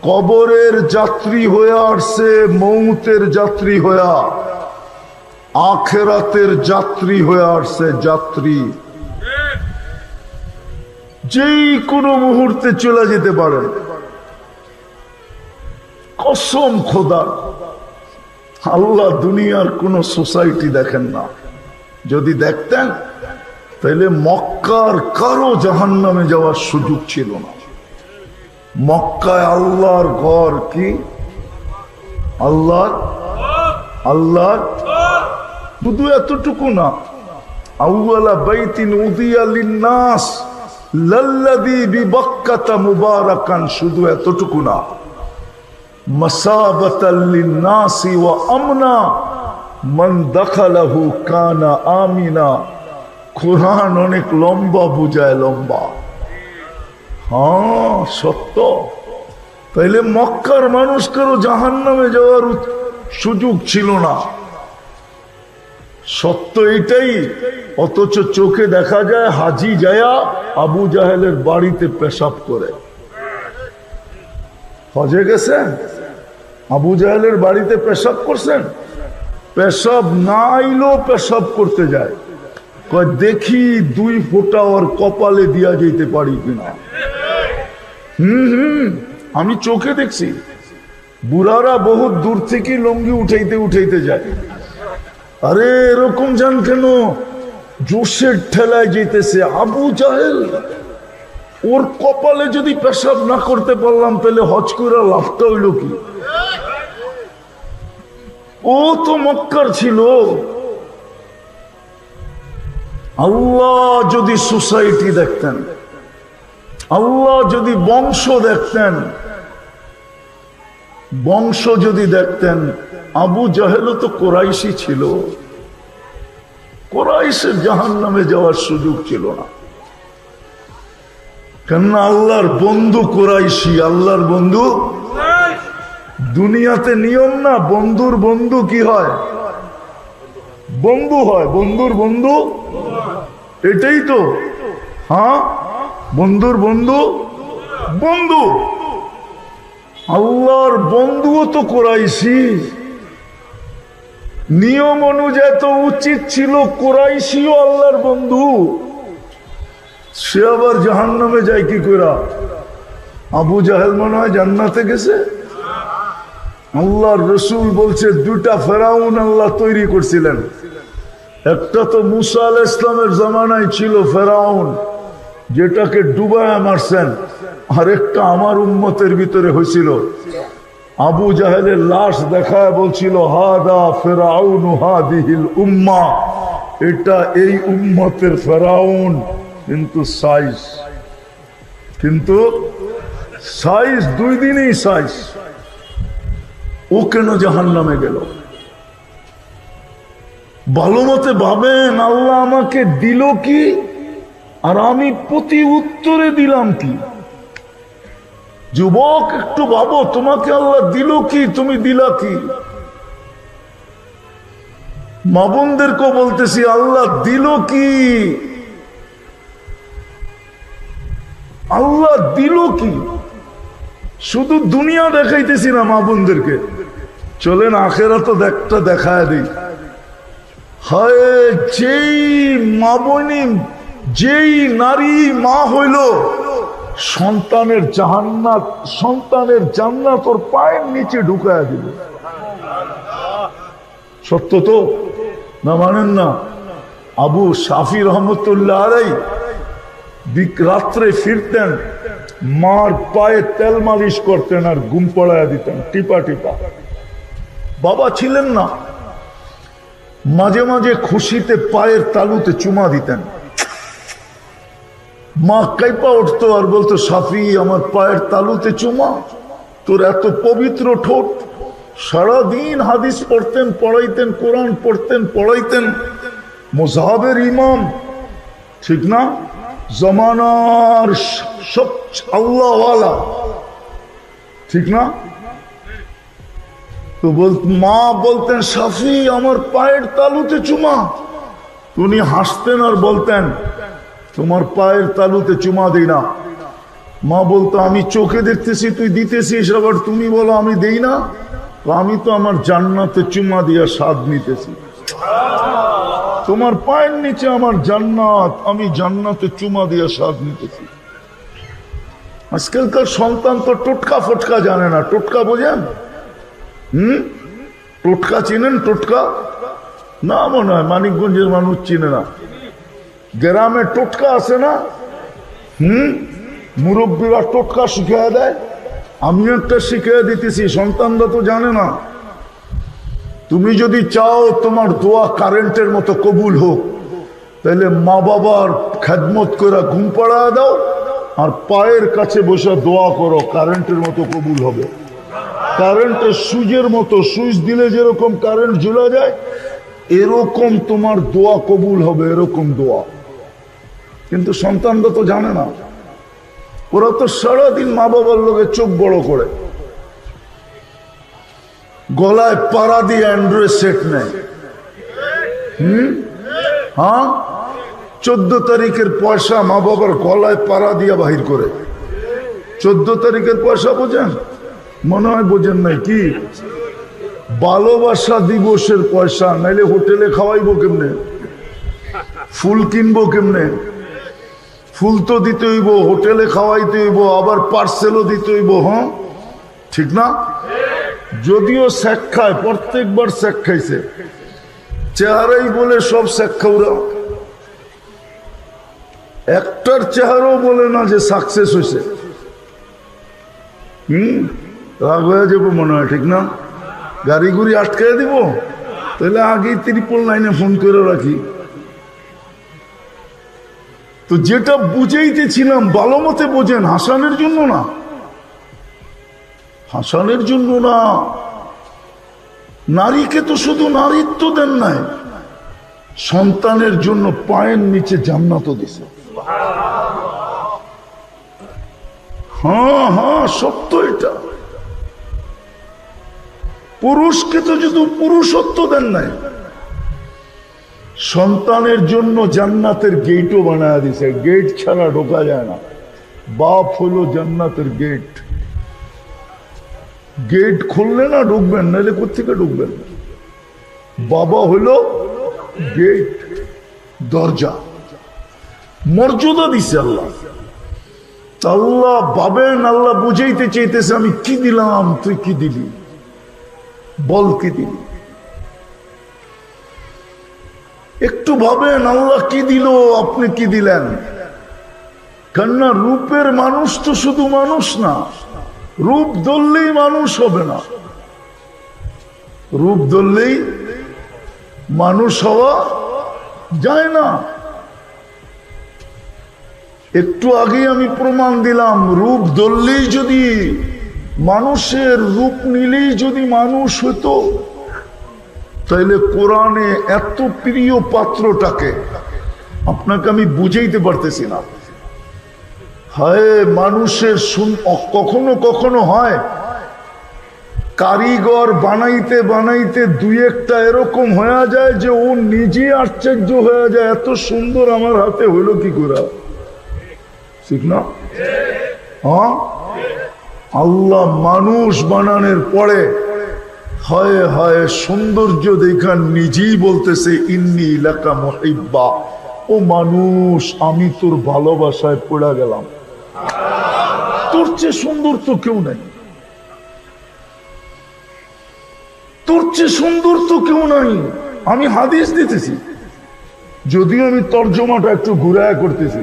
কবরের যাত্রী হয়ে আসছে, মৌতের যাত্রী হয়ে, আখেরাতের যাত্রী হয়ে আসছে, যাত্রী। যেই কোনো মুহূর্তে চলে যেতে পারেন। কসম খোদা, আল্লাহ দুনিয়ার কোন সোসাইটি দেখেন না। যদি দেখতেন তাহলে মক্কার কারো জাহান্নামে যাওয়ার সুযোগ ছিল না। মক্কায় আল্লাহর ঘর কি? আল্লাহর শুধু এতটুকু না, আউয়ালা বাইতিন উযিয়া লিন-নাস লাল্লাযী বিবাক্কাতা মুবারাকান, শুধু এতটুকু না, মাসাবাতাল লিন-নাসি ওয়া আমনা মান দাখালাহু কানা আমিনা। কোরআন অনেক লম্বা বুঝায়, লম্বা। হ্যাঁ, সত্য। তাইলে মক্কার মানুষ কারো জাহান্নামে যাওয়ার সুযোগ ছিল না। সত্য এটাই। অথচ চোখে দেখা যায় হাজি যায়া আবু জাহেলের বাড়িতে পেশাব করে। হজে গেছেন, আবু জাহেলের বাড়িতে পেশাব করছেন? পেশাব না আইলেও পেশাব করতে যায়, কয় দেখি 2 ফোঁটা ওর কপালে দিয়া যেতে পারি কিনা। আমি চোখে দেখছি। বুড়ারা বহুত দূর থেকে লঙ্গি উঠাইতে উঠাইতে যায়। আরে এরকম যান কেন? জোশের ঠেলায় যেতেছে। আবু জাহেল, ওর কপালে যদি পেশাব না করতে পারলাম তাহলে হজ করে লাভটা হইল কি? ও তো মক্কার ছিল। আল্লাহ যদি সোসাইটি দেখতেন, আল্লাহ যদি বংশ দেখতেন, বংশ যদি দেখতেন, আবু জাহেলও তো কোরাইশি ছিল। কোরাইশের জাহান্নামে যাওয়ার সুযোগ ছিল না, কেননা আল্লাহর বন্ধু কোরাইশি। আল্লাহর বন্ধু, দুনিয়াতে নিয়ম না, বন্ধুর বন্ধু কি হয়? বন্ধু হয়। বন্ধুর বন্ধু এটাই তো। হ্যাঁ, বন্ধুর বন্ধু বন্ধু। আল্লাহর বন্ধুও তো কোরাইশি। নিয়ম অনুযায়ী তো উচিত ছিল কোরাইশিও আল্লাহর বন্ধু। সে আবার জাহান্নামে যায় কি করে? আবু জাহেল মনে হয় জান্নাতে গেছে। আল্লাহর রসুল বলছে দুটা ফেরাউন আল্লাহ তৈরি করছিলেন। একটা তো মুসা আলাইহিস সালামের জামানায় ছিল ফেরাউন, যেটাকে ডুবায় মারছেন। আর একটা আমার উম্মতের ভিতরে হয়েছিল। আবু জাহেলের লাশ দেখায় বলছিল হাদা ফেরাউন হাদিহিল উম্মাহ, এটা এই উম্মতের ফেরাউন। কিন্তু সাইজ 2 দিনই সাইজ। ও কেন জাহান্নামে গেল? ভালো মতে ভাবেন, আল্লাহ আমাকে দিল কি আর আমি প্রতি উত্তরে দিলাম কি? যুবক, একটু ভাবো, তোমাকে আল্লাহ দিল কি, তুমি দিলা কি? মা বোনদেরকেও বলতেছি, আল্লাহ দিল কি, আল্লাহ দিল কি? শুধু দুনিয়া দেখাইতেছি না মা বোনদেরকে, চলেন আখেরাত একটা দেখায় দিই। হায়, যেই মা বোনি, যেই নারী মা হইল, সন্তানের জান্নাত ওর পায়ের নিচে ঢুকায় দিল। সত্য তো না? মানেন না? আবু শাফি রহমতুল্লাহ আলাইহি রাত্রে ফিরতেন, মার পায়ে তেল মালিশ করতেন আর ঘুম পড়ায় দিতেন টিপা টিপা। বাবা ছিলেন না, মাঝে মাঝে খুশিতে পায়ের তালুতে চুমা দিতেন। মা কাইপা উঠতো আর বলতো, শাফি আমার পায়ের তালুতে চুমা, তোর এত পবিত্র ঠোঁট। সারাদিন হাদিস পড়তেন, পড়াইতেন, কোরআন পড়তেন, পড়াইতেন। মুযহাবের ইমাম, ঠিক না? জমানার সব আল্লাহওয়ালা, ঠিক না? তো মা বলতেন, শাফি আমার পায়ের তালুতে চুমা। উনি হাসতেন আর বলতেন, তোমার পায়ের তালুতে চুমা দেই না। মা বলতো, আমি চোখে দেখতেছি তুই দিতেছিস, আবার তুমি বলো আমি দেই না। তো আমি তো আমার জান্নাতে চুমা দিয়া স্বাদ নিতেছি। তোমার পায়ের নিচে আমার জান্নাত, আমি জান্নাতে চুমা দিয়া স্বাদ নিতেছি। আজকালকার সন্তান তো টোটকা ফটকা জানে না। টোটকা বোঝেন? টোটকা চিনেন? টোটকা না, মনে হয় মানিকগঞ্জের মানুষ চিনে না। গ্রামে টোটকা আছে না? মুরব্বীরা টোটকা শিখিয়ে দেয়। আমি একটা শিখিয়ে দিতেছি, সন্তানরা তো জানে না। তুমি যদি চাও তোমার দোয়া কারেন্টের মতো কবুল হোক, তাহলে মা বাবার খেদমত করে ঘুম পাড়ায় দাও আর পায়ের কাছে বসে দোয়া করো, কারেন্টের মতো কবুল হবে। কারেন্টের সুইচের মতো, সুইচ দিলে যেরকম কারেন্ট জ্বলে যায়, এরকম তোমার দোয়া কবুল হবে, এরকম দোয়া। কিন্তু সন্তানরা তো জানে না। ওরা তো সারাদিন মা বাবার লোকের চোখ বড় করে, গলায় পাড়া দিয়ে অ্যান্ড্রয়েড সেট নেয়। হ্যাঁ, 14 তারিখের পয়সা মা বাবার গলায় পাড়া দিয়ে বাহির করে। 14 তারিখের পয়সা বোঝেন? মনে হয় বোঝেন নাই। কি ভালোবাসা দিবসের পয়সা, নাইলে হোটেলে খাওয়াইবো কেমনে? ফুল কিনবো কেমনে? ফুল তো দিতে হইব, হোটেলে খাওয়াইতে হইব, আবার পার্সেলও দিতে হইব। হ্যাঁ, ঠিক না? যদিও শেখ খায়, প্রত্যেকবার শেখ খাইছে, চেহারাই বলে সব শেখ খাওয়া। একটার চেহারাও বলে না যে সাকসেস হয়েছে। রাগ হয়ে যাবো মনে হয়, ঠিক না? গাড়ি গুড়ি আটকাই দিব, তাহলে আগেই 999 ফোন করে রাখি। তো যেটা বুঝাইতেছিলাম, ভালো মতে বোঝেন, হাসানের জন্য না। হাসানের জন্য না, নারীকে তো শুধু নারীত্ব দেন নাই, সন্তানের জন্য পায়ের নিচে জান্নাতও দিছে। হ্যাঁ হ্যাঁ, সত্য এটা। পুরুষকে তো শুধু পুরুষত্ব দেন নাই, সন্তানের জন্য জান্নাতের গেটও বানায় দিছে। গেট ছাড়া ঢোকা যায় না। বাপ হলো জান্নাতের গেট। গেট খুললে না ঢুকবেন, নাহলে কোথেকে ঢুকবেন? বাবা হলো গেট, দরজা। মর্যাদা দিছে আল্লাহ। আল্লাহ ভাবেন, আল্লাহ বুঝাইতে চাইতেছে আমি কি দিলাম, তুই কি দিলি, বল কি দিলি। একটু ভাবেন আল্লাহ কি দিল, আপনি কি দিলেন। কেননা রূপের মানুষ তো শুধু মানুষ না, রূপ ধরলেই মানুষ হবে না, রূপ ধরলেই মানুষ হওয়া যায় না। একটু আগে আমি প্রমাণ দিলাম, রূপ ধরলেই যদি, মানুষের রূপ নিলেই যদি মানুষ হতো, তাইলে কোরআনে এত প্রিয় পাত্রটাকে আপনাকে আমি বুঝাইতে পারতেছি না। হায়, মানুষের কখনো কখনো হয় কারিগর বানাইতে বানাইতে দুই একটা এরকম হয়ে যায় যে ও নিজে আশ্চর্য হয়ে যায়, এত সুন্দর আমার হাতে হইলো কি করে। ঠিক না? হ্যাঁ, আল্লাহ মানুষ বানানোর পরে হয় হয় সৌন্দর্য দেখা নিজেই বলতেছে ইন্নী লাকা মুহিব্বা, ও মানুষ আমি তোর ভালোবাসায় পড়ে গেলাম। তোর চেয়ে সুন্দর তো কেউ নাই, তোর চেয়ে সুন্দর তো কেউ নাই। আমি হাদিস দিতেছি, যদিও আমি তর্জমাটা একটু ঘুরায় করতেছি।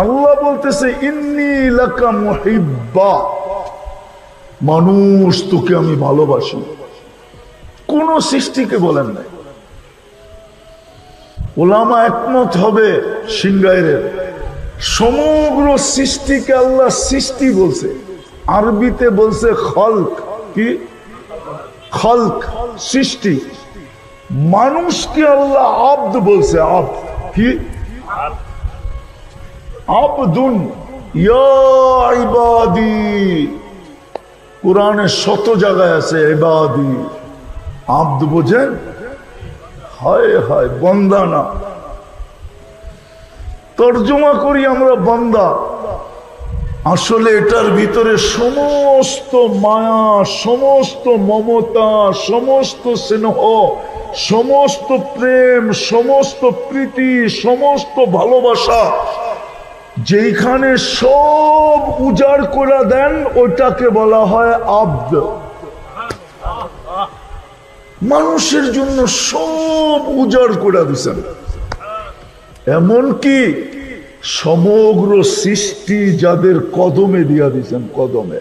আল্লাহ বলতেছে ইন্নী লাকা মুহিব্বা, মানুষ তোকে আমি ভালোবাসি। কোন সৃষ্টিকে বলেন নাই। ওলামা একমত হবে সিংগাইরের, সমগ্র সৃষ্টিকে আল্লাহ সৃষ্টি বলছে, আরবিতে বলছে খলক। কি খলক? সৃষ্টি। মানুষকে আল্লাহ আব্দ বলছে। আব্দ কি? আবদুন ইয়া ইবাদি। কোরআনে শত জায়গায় আছে ইবাদি। আব্দ বোঝেন? হায় হায়, বান্দা না। তর্জমা করি আমরা বান্দা, আসলে এটার ভিতরে সমস্ত মায়া, সমস্ত মমতা, সমস্ত স্নেহ, সমস্ত প্রেম, সমস্ত প্রীতি, সমস্ত ভালোবাসা যেখানে সব উজাড় করে দেন ওইটাকে বলা হয় আব্দ। মানুষের জন্য সব উজাড় করে দিচ্ছেন, এমনকি সমগ্র সৃষ্টি যাদের কদমে দিয়া দিচ্ছেন, কদমে।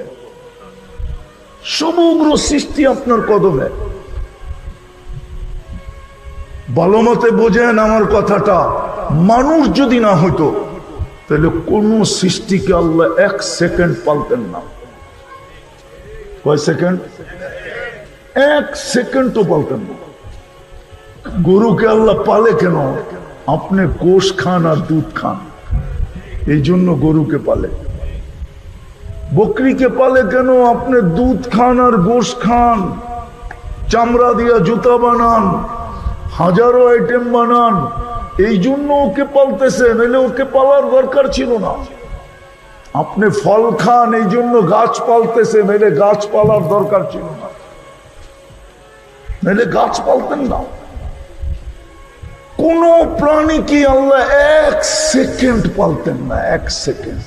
সমগ্র সৃষ্টি আপনার কদমে। ভালো মতে বোঝেন আমার কথাটা। মানুষ যদি না হইতো তাহলে কোন সৃষ্টিকে আল্লাহ এক সেকেন্ড পালতেন না। কয় সেকেন্ড? এক সেকেন্ডও পালতেন না। গরুকে আল্লাহ পালে কেন? আপনি গোশ খান আর দুধ খান, এই জন্য গরুকে পালে। বকরিকে পালে কেন? আপনি দুধ খান আর গোশ খান, চামড়া দিয়া জুতা বানান, হাজারো আইটেম বানান, এই জন্য ওকে পালতেছে, নাহলে ওকে পালার দরকার ছিল না। আপনি ফল খান, এই জন্য গাছ পালতেছে, নাহলে গাছ পালার দরকার ছিল না, নাহলে গাছ পালতেন না। কোন প্রাণী কি আল্লাহ এক সেকেন্ড পালতেন না, এক সেকেন্ড।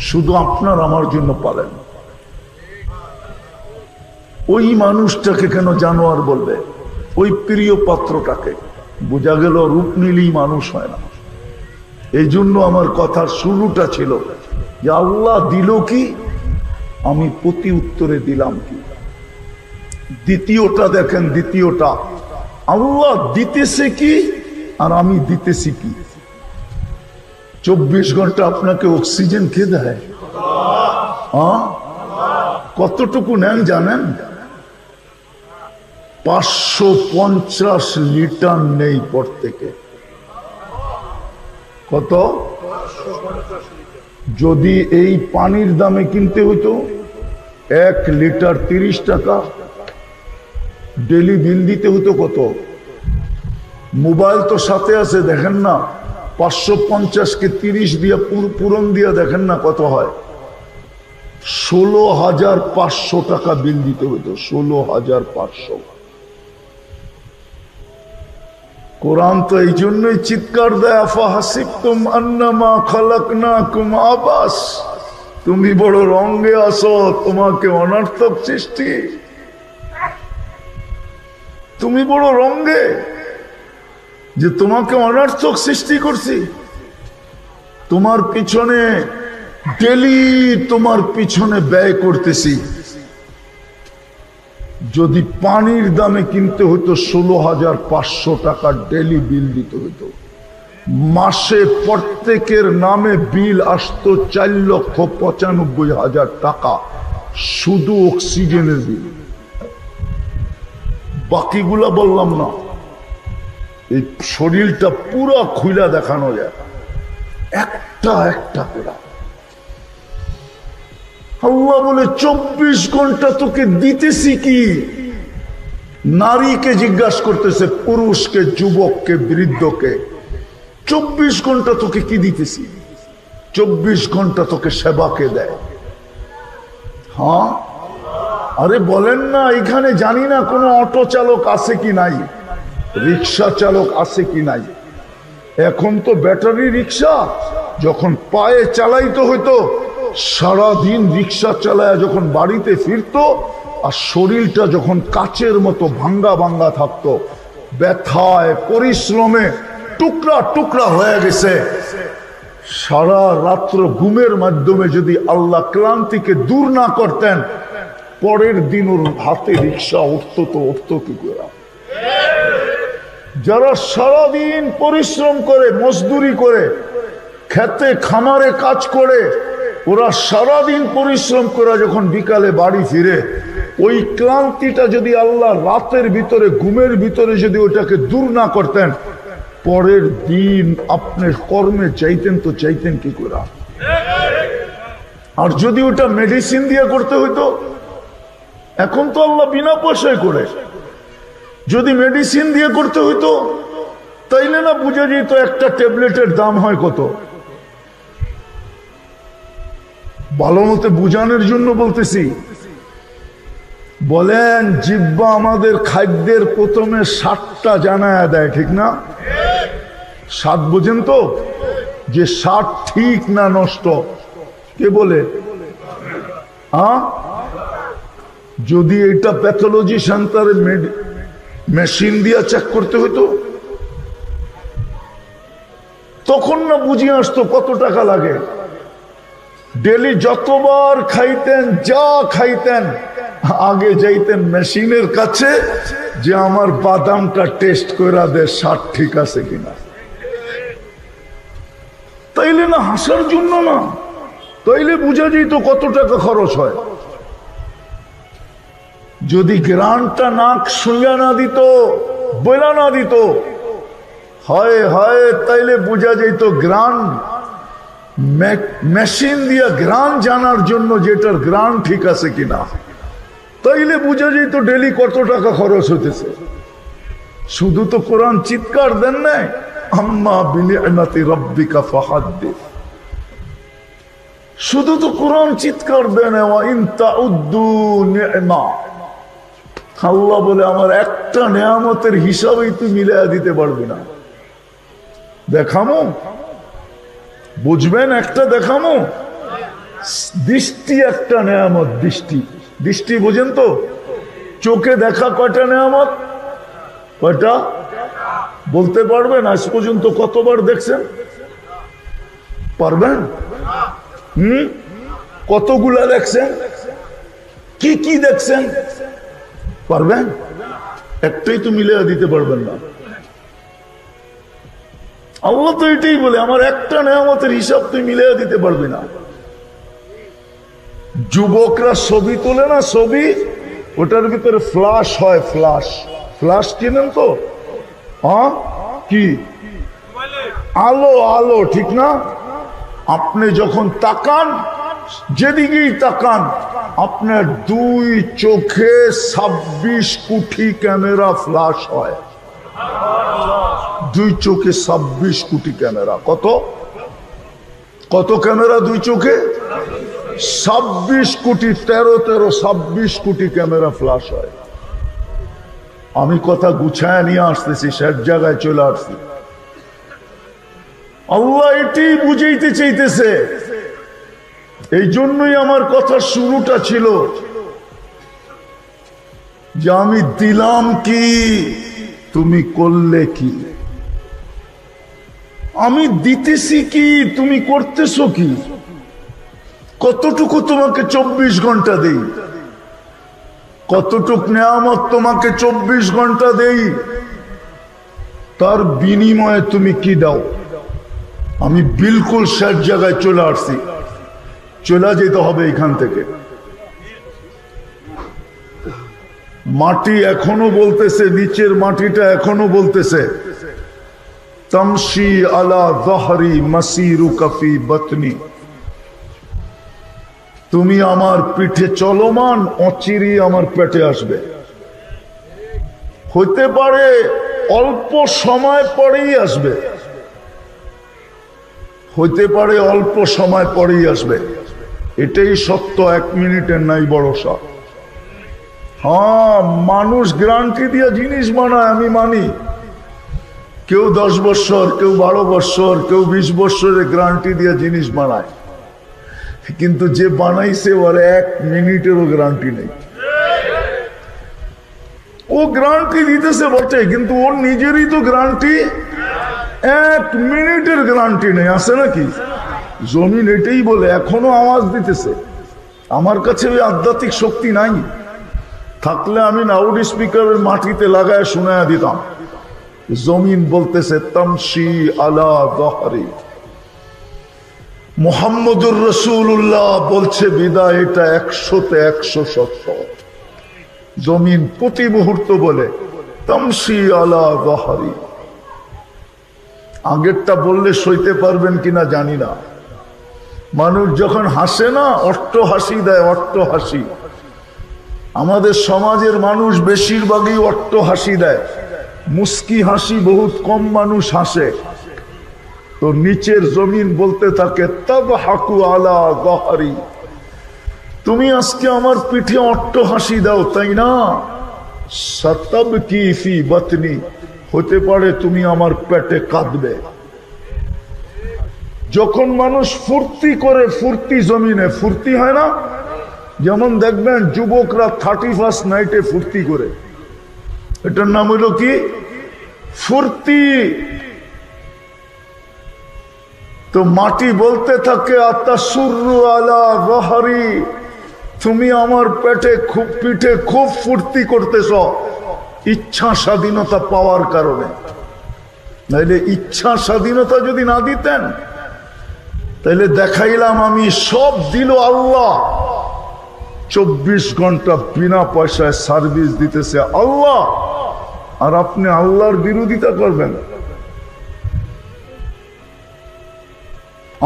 শুধু আপনার আমার জন্য পালেন। ওই মানুষটাকে কেন জানোয়ার বলবে? ওই প্রিয় পাত্রটাকে। বোঝা গেল রূপ নিলেই মানুষ হয় না। এই জন্য আমার কথার শুরুটা ছিল যে আল্লাহ দিল কি, আমি প্রতি উত্তরে দিলাম কি। দ্বিতীয়টা দেখেন, দ্বিতীয়টা আল্লাহ দিতেছে কি আর আমি দিতেছি কি। 24 ঘন্টা আপনাকে অক্সিজেন কে দেয়? কতটুকু নেন জানেন? 550 লিটার নেই প্রত্যেকে। কত? যদি এই পানির দামে কিনতে হইতো 1 লিটার 30 টাকা, ডেলি বিল দিতে হতো কত? মোবাইল তো সাথে আছে, দেখেন না, 550-কে 30 দিয়ে পূরণ দিয়ে দেখেন না কত হয়। 16,500 টাকা বিল দিতে হতো। 16,500। কোরআন তো এই জন্যই চিৎকার দেয়, আফাহাসিবতুম আন্নামা খালাকনাকুম আবাস, তুমি বড় রঙে আসো, তোমাকে অনর্থক সৃষ্টি। তুমি বড় রঙে যে তোমাকে অনর্থক সৃষ্টি করছি। তোমার পিছনে ডেলি তোমার পিছনে ব্যয় করতেছি। যদি পানির দামে কিনতে হতো 16,500 টাকা ডেলি বিল দিতে হতো। মাসে প্রত্যেকের নামে বিল আসতো 4,95,000 টাকা, শুধু অক্সিজেনের বিল। বাকিগুলা বললাম না, এই শরীরটা পুরো খুইলা দেখানো যায় একটা একটা করে। আল্লাহ বলে 24 ঘন্টা তোকে দিতেছি কি? নারীকে জিজ্ঞাসা করতেছে, পুরুষকে, যুবককে, বৃদ্ধকে, 24 ঘন্টা তোকে কি দিতেছি? 24 ঘন্টা তোকে সেবাকে দেয়। হ্যাঁ, আরে বলেন না, এখানে জানি না কোনো অটো চালক আছে কি নাই, রিক্সা চালক আছে কি নাই। এখন তো ব্যাটারি রিক্সা, যখন পায়ে চালাইতে হইতো, সারাদিন রিক্সা চালায় যখন বাড়িতে ফিরতো, আর শরীরটা যখন কাচের মতো ভাঙ্গা ভাঙ্গা থাকতো, ব্যথায় পরিশ্রমে টুকরা টুকরা হয়ে গেছে, সারা রাত্র ঘুমের মাধ্যমে যদি আল্লাহ ক্লান্তিকে দূর না করতেন, পরের দিন ওর হাতে রিক্সা উঠতো তো উঠতো কি করে? যারা সারাদিন পরিশ্রম করে, মজদুরি করে, খেতে খামারে কাজ করে, ওরা সারাদিন পরিশ্রম করে যখন বিকালে বাড়ি ফিরে, ওই ক্লান্তিটা যদি আল্লাহ রাতের ভিতরে, ঘুমের ভিতরে যদি ওটাকে দূর না করতেন, পরের দিন আপনার কর্মে চাইতেন তো চাইতেন কি করে? আর যদি ওটা মেডিসিন দিয়ে করতে হইতো, এখন তো আল্লাহ বিনা পয়সায় করে, যদি মেডিসিন দিয়ে করতে হইতো তাইলে না বুঝে যেত একটা ট্যাবলেটের দাম হয় কত। ভালো মতো বুঝানোর জন্য বলতেছি। বলেন, জিহ্বা আমাদের খাদ্যের প্রথমে 7টা জানায়া দেয়, ঠিক না? 7 বোঝেন তো, যে 7 ঠিক না নষ্ট, কে বলে? যদি এটা প্যাথোলজি সেন্টারে মেশিন দিয়ে চেক করতে হইতো, তখন না বুঝিয়ে আসতো কত টাকা লাগে। ডেলি যতবার খাইতেন, যা খাইতেন, আগে যাইতেন মেশিনের কাছে যে আমার বাদামটা টেস্ট করে দে, 7 ঠিক আছে কিনা। তাইলে না হাসার জন্য না, তাইলে বুঝা যেত কত টাকা খরচ হয়। যদি গ্রানটা নাক শুইয়া না দিত, বইলা না দিত, হয় হয়, তাইলে বুঝা যেত গ্রান, মেশিন দিয়ে গ্রান জানার জন্য যেটার গ্রান ঠিক আছে কিনা, তাইলে বুঝা যেত ডেলি কত টাকা খরচ হতেছে। শুধু তো কোরআন চিৎকার দেন নাই, আম্মা বিনিআমাতি রাব্বিকা ফাহাদ্দিস। শুধু তো কোরআন চিৎকার দেন, ওয়া ইন তাউদ্দু নি'মা, আল্লাহ বলে আমার একটা নেয়ামতের হিসাবেই তুই মিলাইয়া দিতে পারবি না। দেখামো, বুঝবেন? একটা দেখামো, দৃষ্টি একটা নেয়ামত। দৃষ্টি, দৃষ্টি বোঝেন তো? চোখে দেখা কয়টা নেয়ামত? কয়টা বলতে পারবেন? আজ পর্যন্ত কতবার দেখছেন? পারবেন? কতগুলা দেখছেন? কি কি দেখছেন? পারবেন? একটাই তো মিলিয়ে দিতে পারবেন না। আল্লাহ তো এটাই বলে, আমার একটা নেয়ামতের হিসাব তুই মিলিয়ে দিতে পারবি না। যুবকরা ছবি তোলে না, ছবি, ওটার ভিতরে ফ্লাশ হয়, ফ্লাশ, ফ্লাশ কিনেন তো? হ্যাঁ, কি আলো, আলো, ঠিক না? আপনি যখন তাকান, যেদিকেই তাকান, আপনার দুই চোখে 26 কোটি ক্যামেরা ফ্লাশ হয়। দুই চোখে 26 কোটি ক্যামেরা। কত কত ক্যামেরা দুই চোখে? 26 কোটি, 26 কোটি ক্যামেরা ফ্লাশ হয়। আমি কথা গুছায় নিয়ে আসতেছি, শেষ জায়গায় চলে আসছি। আল্লাহ এটি বুঝাইতে চাইতেছে। এই জন্যই আমার কথার শুরুটা ছিল যে আমি দিলাম কি, তুমি করলে কি? আমি দিতেছি কি, তুমি করতেছো কি? কতটুকু তোমাকে 24 ঘন্টা দেই, কতটুক নেয়ামত তোমাকে 24 ঘন্টা দেই, তার বিনিময়ে তুমি কি দাও? আমি বিলকুল শেষ জায়গায় চলে আসছি, চলে যেতে হবে এখান থেকে। মাটি এখনো বলতেছে, নিচের মাটিটা এখনো বলতেছে, তামশি আলা যহরি মাসিরুকা ফি বাতনি, তুমি আমার পিঠে চলমান, অচিরি আমার পেটে আসবে। হতে পারে অল্প সময় পরেই আসবে, হতে পারে অল্প সময় পরেই আসবে, এটাই সত্য। 1 মিনিটের নাই ভরসা। হ্যাঁ, মানুষ গ্যারান্টি দিয়ে জিনিস বানায়, আমি মানি। কেউ 10 বছর, কেউ 12 বছর, কেউ 20 বছরের গ্যারান্টি দিয়ে জিনিস বানায়, কিন্তু যে বানাইছে ওর 1 মিনিটেরও গ্যারান্টি নেই। ও গ্যারান্টি দিতেছে বটে, কিন্তু ওর নিজেরই তো গ্যারান্টি 1 মিনিটের গ্যারান্টি নেই, আছে নাকি? জমিন এটাই বলে, এখনো আওয়াজ দিতেছে। আমার কাছে ওই আধ্যাত্মিক শক্তি নাই, থাকলে আমি লাউড স্পিকারের মাটিতে লাগায় শোনায়া দিতাম। জমিন বলতেছে তামশি আলা যহরি। মুহাম্মদুর রাসূলুল্লাহ বলছে বিদায়, এটা 100-তে 100 সত্য। জমিন প্রতি মুহূর্ত বলে তামশি আলা যহরি। আগেরটা বললে সইতে পারবেন কিনা জানি না। মানুষ যখন হাসে না, অট্ট হাসি দেয়, অট্ট হাসি। আমাদের সমাজের মানুষ বেশিরভাগই অট্ট হাসি দেয়, মুস্কি হাসি বহুত কম মানুষ হাসে। তো নিচের জমিন বলতে থাকে তাবহাকু আলা যহরি, তুমি আজকে আমার পিঠে অট্ট হাসি দাও, তাই না? সাতাবকি ফি বাতনি, হতে পারে তুমি আমার পেটে কাঁদবে। যখন মানুষ ফুর্তি করে, ফুর্তি জমিনে ফুর্তি হয় না? যেমন দেখবেন যুবকরা 31st নাইটে ফুর্তি করে, এটার নাম হলো কি? ফুর্তি। তো মাটি বলতে থাকে আতাসুররু আলা যহরি, তুমি আমার পেটে খুব, পিঠে খুব ফুর্তি করতেছ ইচ্ছা স্বাধীনতা পাওয়ার কারণে। নাইলে ইচ্ছা স্বাধীনতা যদি না দিতেন, তাইলে দেখাইলাম আমি সব দিল আল্লাহ। 24 ঘন্টা বিনা পয়সায় সার্ভিস দিতেছে আল্লাহ, আর আপনি আল্লাহর বিরোধিতা করবেন,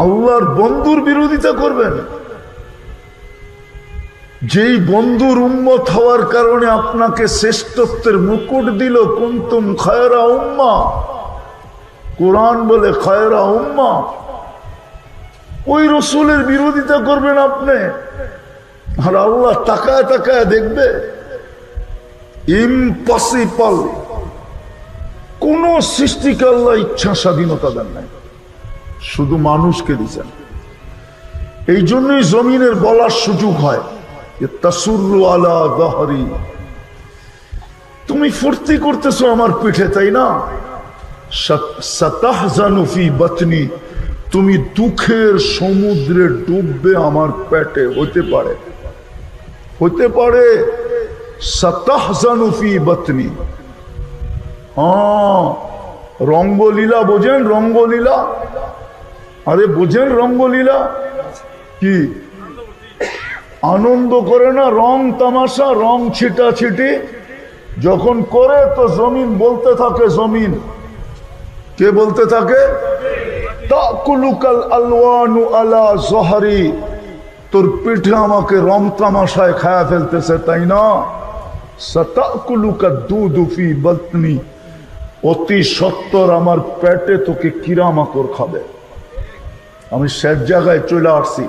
আল্লাহর বন্ধুর বিরোধিতা করবেন। যেই বন্ধুর উম্মত হওয়ার কারণে আপনাকে শ্রেষ্ঠত্বের মুকুট দিল, কুনতুম খায়রা উম্মাহ, কোরআন বলে খায়রা উম্মাহ, ওই রসুলের বিরোধিতা করবেন আপনি, আর আল্লাহ তাকায় তাকায় দেখবে? ইম্পসিবল। কোন সৃষ্টিকে আল্লাহ ইচ্ছা স্বাধীনতা দেন নাই, শুধু মানুষকে দিচ্ছেন। এই জন্যই জমিনের বলার সুযোগ হয় তাসুররু আলা যহরি, তুমি ফুর্তি করতেছো আমার পিঠে, তাই না? সাতাহজানু ফি বাতনি, তুমি দুঃখের সমুদ্রে ডুববে আমার পেটে, হতে পারে, হতে পারে। সাতাহজানু ফি বাতনি। হ্যাঁ, রঙ্গলীলা বোঝেন? রঙ্গলীলা, আরে বোঝেন রঙ্গলীলা কি? আনন্দ করে না, রং তামাশা, রং ছিটাছিটি যখন করে তো জমিন বলতে থাকে, জমিন কে বলতে থাকে? তাকুলুকাল আলওয়ানু আলা জহরি, তোর পিঠে আমাকে রং তামাশায় খায়া ফেলতেছে, তাই না? সাতাকুলুকা দুদু ফি বাতনি, অতি সত্তর আমার পেটে তোকে কিরামাকড় খাবে। আমি শেষ জায়গায় চলে আসছি।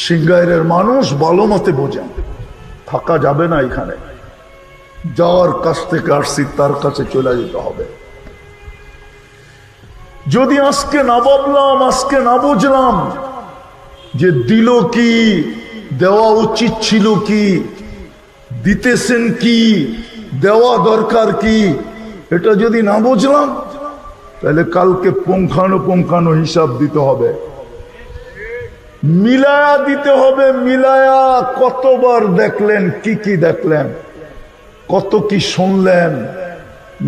সিংগাইরের মানুষ ভালো মতে বোঝেন, থাকা যাবে না এখানে। যার কাছ থেকে আসছি তার কাছে চলে যেতে হবে। যদি আজকে না ভাবলাম, আজকে না বুঝলাম যে দিল কি, দেওয়া উচিত ছিল কি, দিতেছেন কি, দেওয়া দরকার কি, এটা যদি না বুঝলাম তাহলে কালকে পুঙ্খানুপুঙ্খানু হিসাব দিতে হবে, মিলায়া দিতে হবে। মিলায়া কতবার দেখলেন, কি কি দেখলেন, কত কি শুনলেন,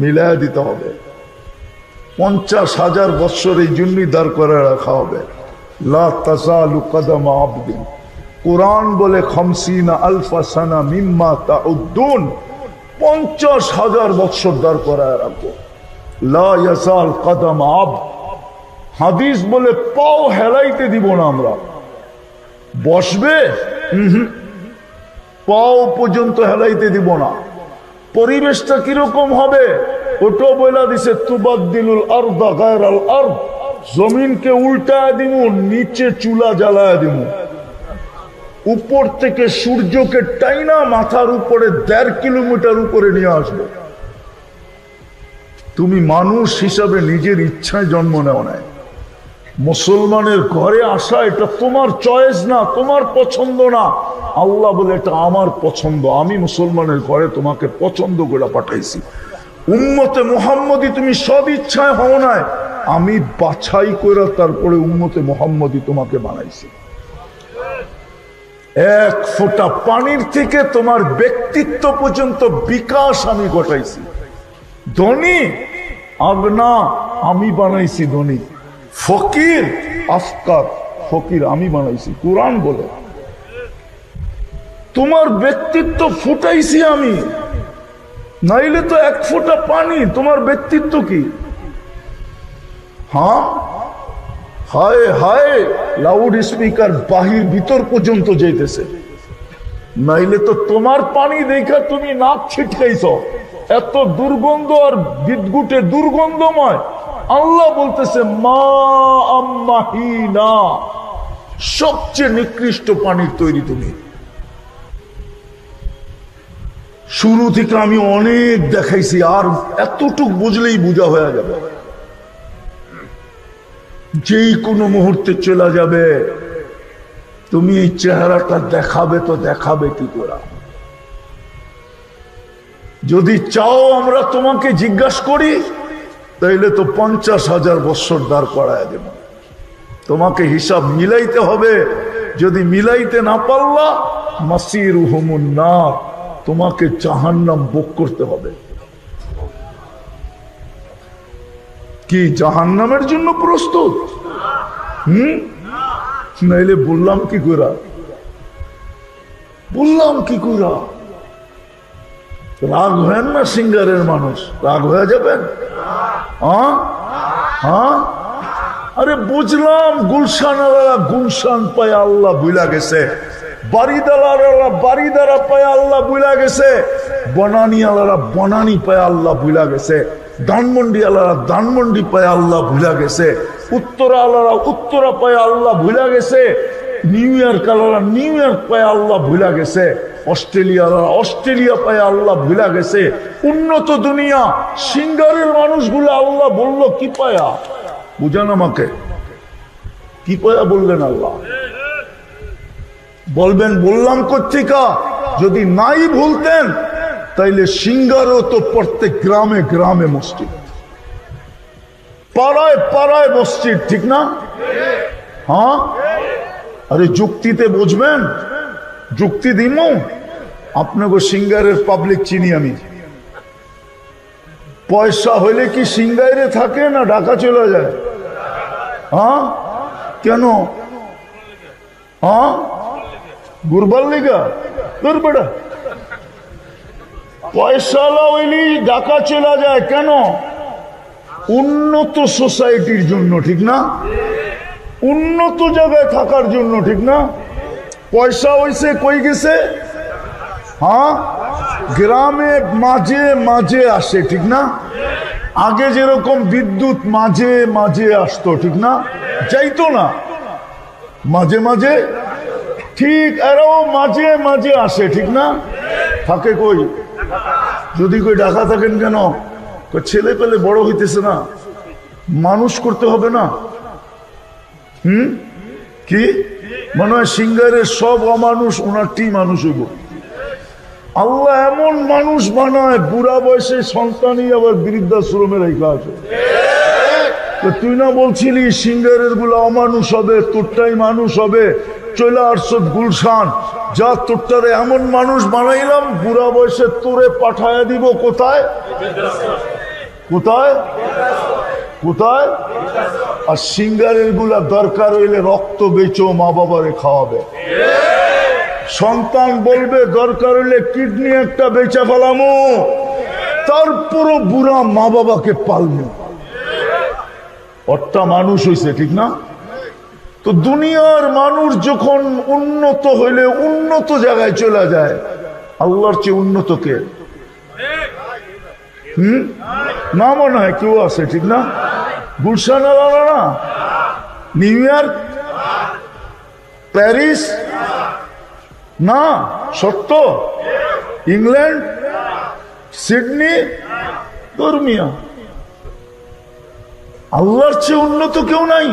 মিলায়া দিতে হবে। 50,000 বৎসর এই জন্যই দাঁড় করে রাখা হবে। লা তাজালু কদমা আবদিন, কোরআন বলে 50 আলফা সানা মিম্মা তাউদ্দুন, 50,000 বৎসর দাঁড় করায় রাখবো। লা ইয়াজাল কদম আব, হাদিস বলে পাও হেলাইতে দিব না আমরা। বসবে, পাও পর্যন্ত হেলাইতে দিব না। পরিবেশটা কিরকম হবে ওটো বইলা দিছে, তুবাদ্দিলুল আরদা গায়রাল আরদ, জমিনকে উল্টায় দিব, নিচে চুলা জ্বালায় দিব, উপর থেকে সূর্যকে টাইনা মাথার উপরে 1.5 কিলোমিটার উপরে নিয়ে আসবো। তুমি মানুষ হিসাবে নিজের ইচ্ছায় জন্ম নেও নাই। মুসলমানের ঘরে আসা এটা তোমার চয়েস না, তোমার পছন্দ না। আল্লাহ বলে এটা আমার পছন্দ, আমি মুসলমানের ঘরে তোমাকে পছন্দ করে পাঠাইছি। উম্মতে মুহাম্মদী তুমি সব ইচ্ছায় হও নাই, আমি বাছাই করে তারপরে উম্মতে মুহাম্মদী তোমাকে বানাইছি। এক ফোঁটা পানির থেকে তোমার ব্যক্তিত্ব পর্যন্ত বিকাশ আমি ঘটাইছি। ধনী আগনা আমি বানাইছি ধনী, ফকির আফকার ফকির আমি বানাইছি। কোরআন বলে তোমার ব্যক্তিত্ব ফুটাইছি আমি, নাইলে তো এক ফোঁটা পানি, তোমার ব্যক্তিত্ব কি? হ্যাঁ, হায় হায়, লাউড স্পিকার বাহির ভিতর পর্যন্ত যাইতেছে, নাইলে তো তোমার পানি দেখা তুমি নাক ছিটকাইছ, এত দুর্গন্ধ আর বিদ্যুটে দুর্গন্ধময়। আল্লাহ বলতেছে মা আম্মাহিনা, সবচেয়ে নিকৃষ্ট পানির তৈরি তুমি। শুরু থেকে আমি অনেক দেখাইছি, আর এতটুক বুঝলেই বোঝা হয়ে যাবে, যেই কোনো মুহূর্তে চলে যাবে। তুমি এই চেহারাটা দেখাবে তো দেখাবে কি করে? যদি চাও আমরা তোমাকে জিজ্ঞাসা করি তাইলে তো 50,000 বৎসর দাঁড় করায় দেব। তোমাকে হিসাব মিলাইতে হবে, যদি মিলাইতে না পারলা মাসিরুহুমুন নার, তোমাকে জাহান্নাম ভোগ করতে হবে। কি জাহান্নামের জন্য প্রস্তুত? নাইলে বললাম কি করা, বললাম কি করা? রাগ হেন না সিঙ্গারের মানুষ, রাগ হয়ে যাবেন? হ্যাঁ, আরে বুঝলাম গুলশান গুলশান পায় আল্লাহ বুইলা গেছে, বাড়িদালারা বাড়িদারা পায় আল্লাহ বুইলা গেছে, বনানি আলারা বনানি পায় আল্লাহ বুইলা গেছে, ধানমন্ডি আলারা ধানমন্ডি পায় আল্লাহ ভুলা গেছে, উত্তরা আলারা উত্তরা পায় আল্লাহ ভুলা গেছে, নিউ ইয়র্ক আলারা নিউ ইয়র্ক পায় আল্লাহ ভুলা গেছে, অস্ট্রেলিয়া আলারা অস্ট্রেলিয়া পায় আল্লাহ ভুলা গেছে। উন্নত দুনিয়া সিঙ্গারের মানুষগুলো আল্লাহ বলল কি পায়া, বুঝান আমাকে, কি পায়া বললেন আল্লাহ? বলবেন বললাম কোত্থেকা? যদি নাই বলতেন তাইলে সিঙ্গারও তো প্রত্যেক গ্রামে গ্রামে মসজিদ, পাড়ায় পাড়ায় মসজিদ, ঠিক না? হ্যাঁ, আরে যুক্তিতে বুঝবেন, যুক্তি দিম। আপনাকে সিঙ্গারের পাবলিক চিনি আমি, পয়সা হইলে কি সিঙ্গারে থাকে না ঢাকা চলে যায়? হ্যাঁ, কেন? হ্যাঁ, ঘুরবার লিগা তোর বেটা পয়সালা হইলি ঢাকা চলে যায় কেন? উন্নত সোসাইটির জন্য, ঠিক না? উন্নত জায়গায় থাকার জন্য, ঠিক না? পয়সা হইছে কই গেছে? হ্যাঁ, গ্রামে মাঝে মাঝে আসে, ঠিক না? আগে যেরকম বিদ্যুৎ মাঝে মাঝে আসতো, ঠিক না? যাইতো না মাঝে মাঝে, ঠিক এরাও মাঝে মাঝে আসে, ঠিক না? থাকে কই? যদি কই ঢাকা থাকেন কেন? ছেলে পেলে বড় হইতেছে না, মানুষ করতে হবে না। কি মনে হয় সিঙ্গারের সব অমানুষ ওনারটি মানুষ হইব? আল্লাহ এমন মানুষ বানায় বুড়া বয়সে সন্তানই আবার বৃদ্ধাশ্রমে রেখা আছে। তুই না বলছিলি সিঙ্গারের গুলা অমানুষ হবে, তোরটাই মানুষ হবে? চলে আসছত গুলশান, যা তোরটারে এমন মানুষ বানাইলাম বুড়া বয়সে তোরে পাঠায় দিব কোথায়? কোথায় কোথায়? আর সিঙ্গারের গুলা দরকার হইলে রক্ত বেচো মা বাবারে খাওয়াবে। সন্তান বলবে দরকার হইলে কিডনি একটা বেচা ফেলামো, তারপরও বুড়া মা বাবাকে পালমো। অট্টা মানুষ হইছে, ঠিক না? তো দুনিয়ার মানুষ যখন উন্নত হইলে উন্নত জায়গায় চলে যায়, আল্লাহর চেয়ে উন্নত কে? না মনে হয় কেউ আছে, ঠিক না? গুলশান না, নিউ ইয়র্ক, প্যারিস না, সত্য, ইংল্যান্ড, সিডনি, ধর্মিয়া, আল্লাহর চেয়ে উন্নত কেউ নাই।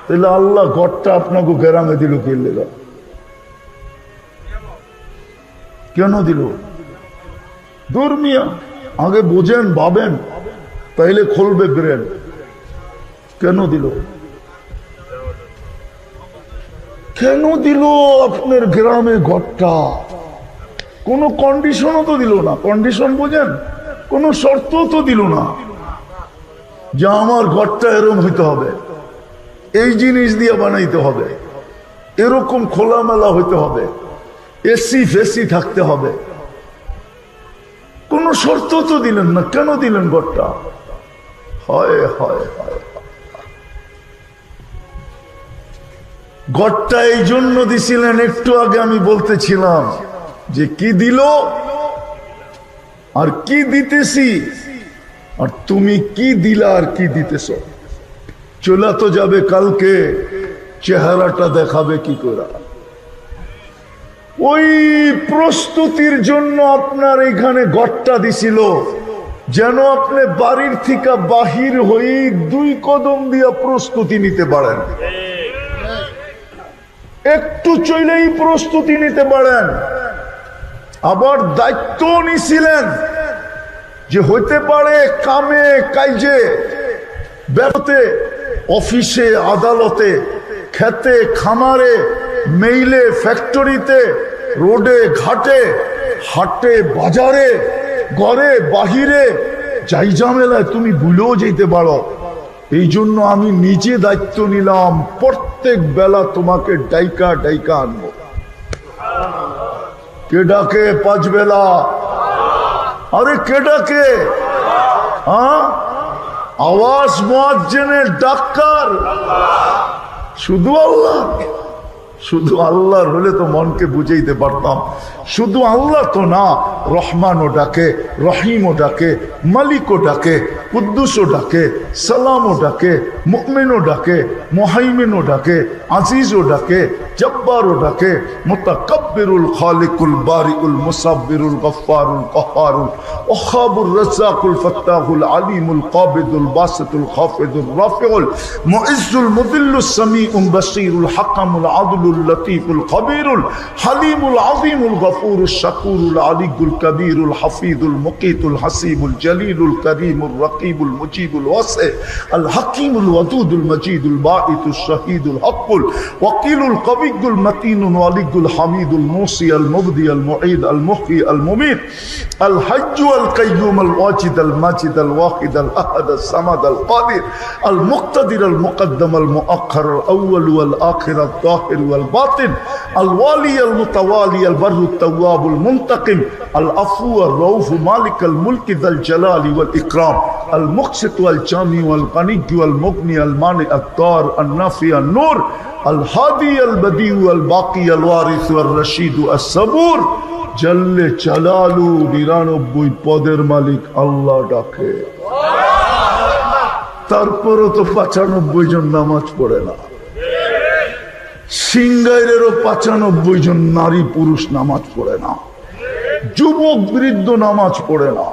তাহলে আল্লাহ ঘরটা আপনাকে গ্রামে দিল কে লেগা? কেন দিল? ধর্মিয়া আগে বোঝেন, ভাবেন, তাইলে খুলবে ব্রেন। কেন দিল? কেন দিল আপনার গ্রামে ঘরটা? কোন কন্ডিশনও তো দিল না। কন্ডিশন বোঝেন? কোন শর্ত তো দিল না যে আমার ঘরটা এরকম হইতে হবে, এই জিনিস দিয়ে বানাইতে হবে, এরকম খোলামেলা হইতে হবে, এসি ফেসি থাকতে হবে। কোন শর্ত তো দিলেন না। কেন দিলেন ঘরটা? হয় হয় হয়, ঘরটা এই জন্য দিছিলেন। একটু আগে আমি বলতেছিলাম যে কি দিল আর কি দিতেছি, আর তুমি কি দিলা আর কি দিতেছ। চলা তো যাবে কালকে, চেহারাটা দেখাবে কি করে? ওই প্রস্তুতির জন্য আপনার এখানে ঘরটা দিছিল, যেন আপনি বাড়ির থেকে বাহির হয়ে 2 কদম দিয়া প্রস্তুতি নিতে পারেন, একটু চলেই প্রস্তুতি নিতে পারেন। আবার দায়িত্ব নিছিলেন যে হইতে পারে কামে কাজে, ব্যবসাতে, অফিসে, আদালতে, খেতে, খামারে, মেইলে, ফ্যাক্টরিতে, রোডে, ঘাটে, হাটে, বাজারে, ঘরে, বাহিরে, যাই ঝামেলায় তুমি ভুলেও যেতে পারো। এই জন্য আমি নিজে দায়িত্ব নিলাম, প্রত্যেক বেলা তোমাকে ডাইকা ডাইকা আনবো। কে ডাকে 5 বেলা? আরে কে ডাকে? হ্যাঁ, আওয়াজ মুয়াজ্জিনের ডাক্তার শুধু আল্লাহ। শুধু আল্লাহর হলে তো মনকে বুঝাইতে পারতাম। শুধু আল্লাহ তো না, রহমানও ডাকে, রহিমও ডাকে, মালিকও ডাকে, কুদ্দুসও ডাকে, সালামও ডাকে, মুমিনও ডাকে, মুহাইমিনও ডাকে, আজিজও ডাকে, জব্বারও ডাকে, মুতাকাব্বিরুল খালিকুল বারিউল মুসাব্বিরুল গফফারুল কহ্হারুল ওয়াহাবুর রাজ্জাকুল ফাত্তাহুল আলিমুল কাবিদুল বাসিতুল খাফিদুর রাফিউল মুইজ্জুল মুদিল্লুস সামিউল বাসীরুল হাকামুল আদলুল লতীফুল খবীরুল হালিমুল আযীমুল গফুরুশ শাকুরুল আলিয়ুল কবীরুল হাফিজুল মুকীতুল হাসিবুল জলিলুল করিমুর রকিবুল মুজিবুল ওয়াসি আল হাকিমুল ওয়াদুদুল মজিদুল বাঈতুশ শাহীদুল হকুল ওয়াকিলুল কবি الولي المتين الولي الحميد الموصي المبدي المعيد المحيي المميت الحي القيوم الواجد الماجد الواحد الأحد الصمد القادر المقتدر المقدم المؤخر الأول والآخر الظاهر والباطن الوالي المتوالي البر التواب المنتقم العفو الرؤوف مالك الملك ذا الجلال والإكرام المقسط والجامع والغني والمغني المانع الضار النافع النور الهادي البديع الباقي الوارث والرشيد الصبور জল্লে চালালু ৯৯ পদের মালিক আল্লাহ ডাকে, তারপরও তো ৯৫ জন নামাজ পড়ে না। সিংগাইরেরও ৯৫ জন নারী পুরুষ নামাজ পড়ে না, যুবক বৃদ্ধ নামাজ পড়ে না।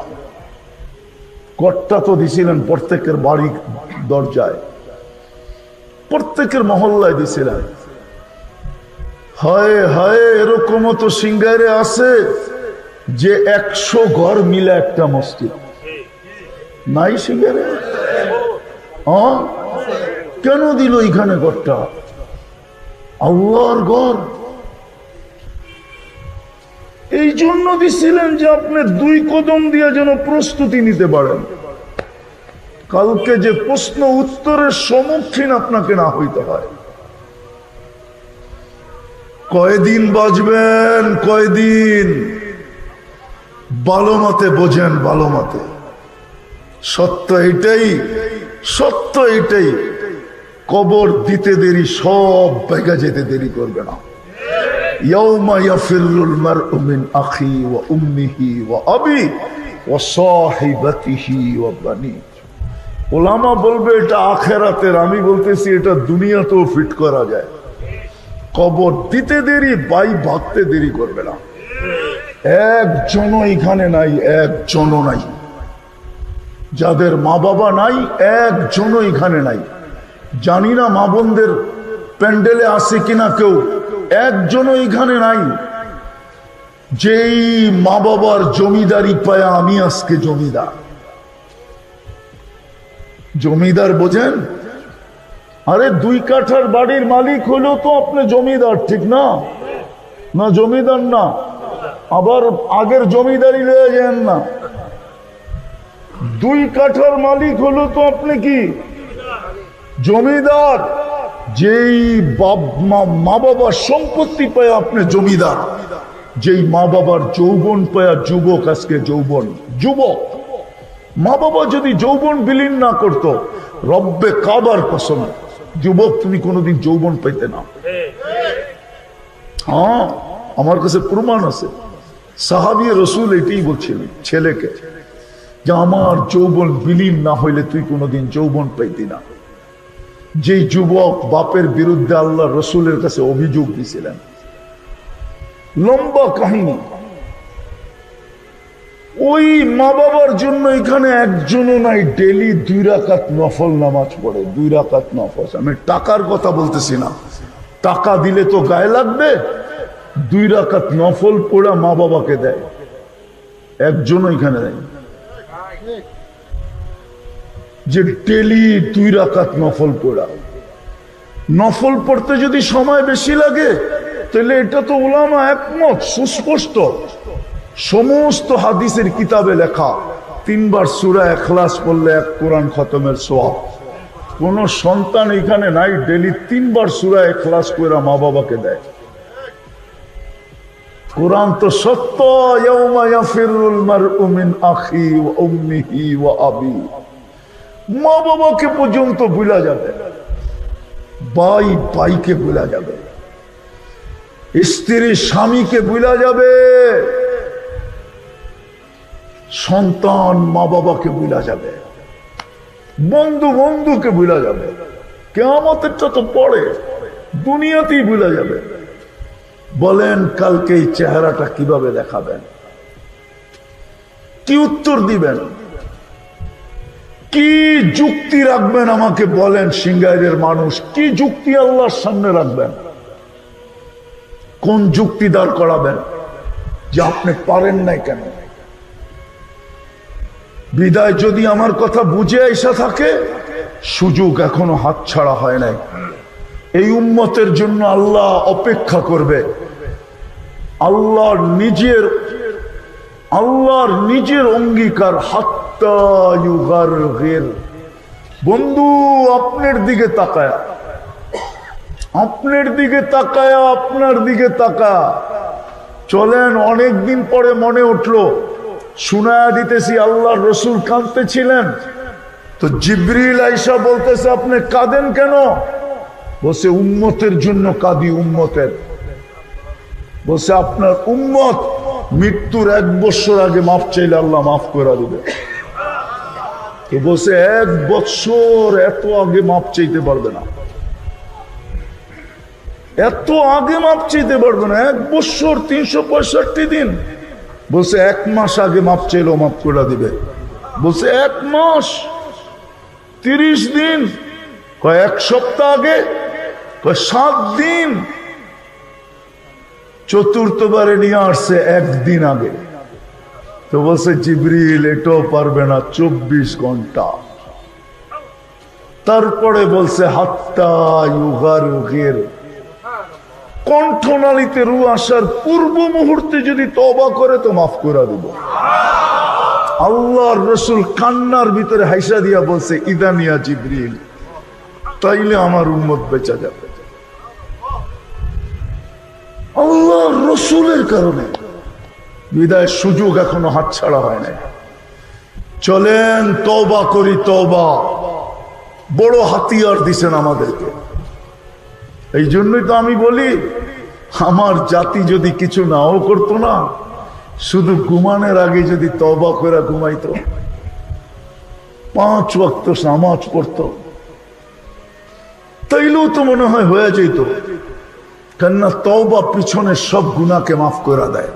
কর্তা তো দিছিলেন প্রত্যেকের বাড়ি দরজায়, প্রত্যেকের মহল্লায় দিছিলেন। হায় হায়, এরকমও তো সিঙ্গারে আছে যে ১০০ ঘর মিলে একটা মসজিদ নাই সিঙ্গারে। কেন দিল এখানে ঘরটা? আল্লাহর ঘর। এই জন্য দিছিলেন যে আপনি ২ কদম দিয়ে যেন প্রস্তুতি নিতে পারেন, কালকে যে প্রশ্ন উত্তরের সম্মুখীন আপনাকে না হইতে হয়। কয়দিন বাঁচবেন, কয়দিন? ভালো মতে বোঝেন, ভালো মতে। সত্য এটাই, সত্য এটাই, কবর দিতে দেরি, সব জায়গা যেতে দেরি করবে না। ইয়াউমা ইয়াফিরুল মারউ মিন আখি ওয়া উম্মিহি ওয়া আবি ওয়া সাহিবাতিহি ওয়া বানি। ওলামা বলবে এটা আখিরাতের, আমি বলতেছি এটা দুনিয়াতেও ফিট করা যায়। কবর দিতে দেরি, ভাই ভাগতে দেরি করবে না। একজনও এখানে নাই, একজনও নাই। যাদের মা বাবা নাই, একজনও এখানে নাই। জানি না মা বোনদের প্যান্ডেলে আছে কিনা কেউ, একজনও এখানে নাই যেই মা বাবার জমিদারি পায়া আমি আজকে জমিদার। জমিদার বোঝেন? আরে ২ কাঠার বাড়ির মালিক হলেও তো আপনি জমিদার, ঠিক না? না জমিদার না, আবার আগের জমিদারি লয়ে যান না। ২ কাঠার মালিক হলেও তো আপনি কি জমিদার। যেই মা বাবার সম্পত্তি পায় আপনি জমিদার, যেই মা বাবার যৌবন পায়া যুবক আজকে যৌবন যুবক। মা বাবা যদি যৌবন বিলীন না করতো, রব্বে কাবার কসম, যুবক তুমি কোনোদিন যৌবন পাইতে না। হ্যাঁ, আমার কাছে প্রমাণ আছে। সাহাবী রাসূল এটাই বলছিলেন ছেলেকে, যে আমার যৌবন বিলীন না হইলে তুই কোনোদিন যৌবন পাইতি না। যে যুবক বাপের বিরুদ্ধে আল্লাহ রসুলের কাছে অভিযোগ দিয়েছিলেন, লম্বা কাহিনী। ওই মা বাবার জন্য এখানে একজনও নাই ডেলি ২ রাকাত নফল নামাজ পড়ে। ২ রাকাত নফল। আমি টাকার কথা বলতেছি না, টাকা দিলে তো গায়ে লাগবে। ২ রাকাত নফল পড়া মা বাবাকে দেয়, একজনও এখানে নেই যে ডেলি ২ রাকাত নফল পড়া। নফল পড়তে যদি সময় বেশি লাগে, তাহলে এটা তো উলামা একমত, সুস্পষ্ট। সমস্ত হাদিসের কিতাবে লেখা ৩ বার সূরা ইখলাস পড়লে ১ কোরআন খতমের সওয়াব। কোন সন্তান এখানে নাই ডেলি ৩ বার সূরা ইখলাস করে মা বাবাকে দেয়। কোরআন তো সত্য, ইয়াউমা ইয়াফিরুল মারউ মিন আখি ওয়া উম্মিহি ওয়া আবি। মা বাবাকে পর্যন্ত ভুলা যাবে, ভাই ভাইকে ভুলা যাবে, স্ত্রী স্বামীকে ভুলা যাবে, সন্তান মা বাবাকে ভুলা যাবে, বন্ধু বন্ধুকে ভুলা যাবে। কিয়ামতেরটা তো পরে, দুনিয়াতেই ভুলা যাবে। বলেন কালকে এই চেহারাটা কিভাবে দেখাবেন? কি উত্তর দিবেন? কি যুক্তি রাখবেন আমাকে বলেন? সিঙ্গাইরের মানুষ কি যুক্তি আল্লাহর সামনে রাখবেন? কোন যুক্তি দাঁড় করাবেন যে আপনি পারেন নাই কেন? বিদায় যদি আমার কথা বুঝে এসে থাকে, সুযোগ এখনো হাতছাড়া হয় নাই। এই উম্মতের জন্য আল্লাহ অপেক্ষা করবে। আল্লাহর নিজের অঙ্গীকার, হাত্তা ইউগারগির। বন্ধু আপনার দিকে তাকায়, আপনার দিকে তাকায়, আপনার দিকে তাকা। চলেন, অনেকদিন পরে মনে উঠলো, শুনায়া দিতেছি আল্লাহর রসুল কাঁদতেছিলেন, তো জিবরিল আইসা বলতেছে আপনি কাঁদেন কেন? বলছে উম্মতের জন্য কাঁদি, উম্মতের। বলছে আপনার উম্মত মৃত্যুর 1 বছর আগে মাফ চাইলে আল্লাহ মাফ করে দিবে। তো বলছে 1 বছর এত আগে মাফ চাইতে পারবে না, এত আগে মাপ চাইতে পারবে না। 1 বছর 365 দিন। বলছে 1 মাস আগে মাপ চাইলেও মাফ করে দিবে। বলছে 1 মাস 30 দিন, কয় 1 সপ্তাহ আগে, কয় 7 দিন। চতুর্থবারে নিয়ে আসছে 1 দিন আগে। তো বলছে জিবরিল এটাও পারবে না, 24 ঘন্টা। তারপরে বলছে হাত্তা ইউগারগির, কণ্ঠনালীতে রু আসার পূর্ব মুহূর্তে যদি তওবা করে তো মাফ করে দেব। আল্লাহর রসুল কান্নার ভিতরে হাইসা দিয়া বলছে ইদানিয়া জিবরিল, তাইলে আমার উম্মত বেঁচে যাবে। আল্লাহর রসুলের কারণে বিদায় সুযোগ এখনো হাতছাড়া হয় নাই। চলেন তওবা করি, তওবা বড় হাতিয়ার দিছেন আমাদেরকে। এই জন্যই তো আমি বলি, আমার জাতি যদি কিছু নাও করতো না, শুধু ঘুমানোর আগে যদি তওবা করে ঘুমাইতো, 5 ওয়াক্ত নামাজ পড়তো, তাইলেও তো মনে হয় হয়ে যেত। কেননা তওবা পিছনের সব গুনাহকে মাফ করে দেয়।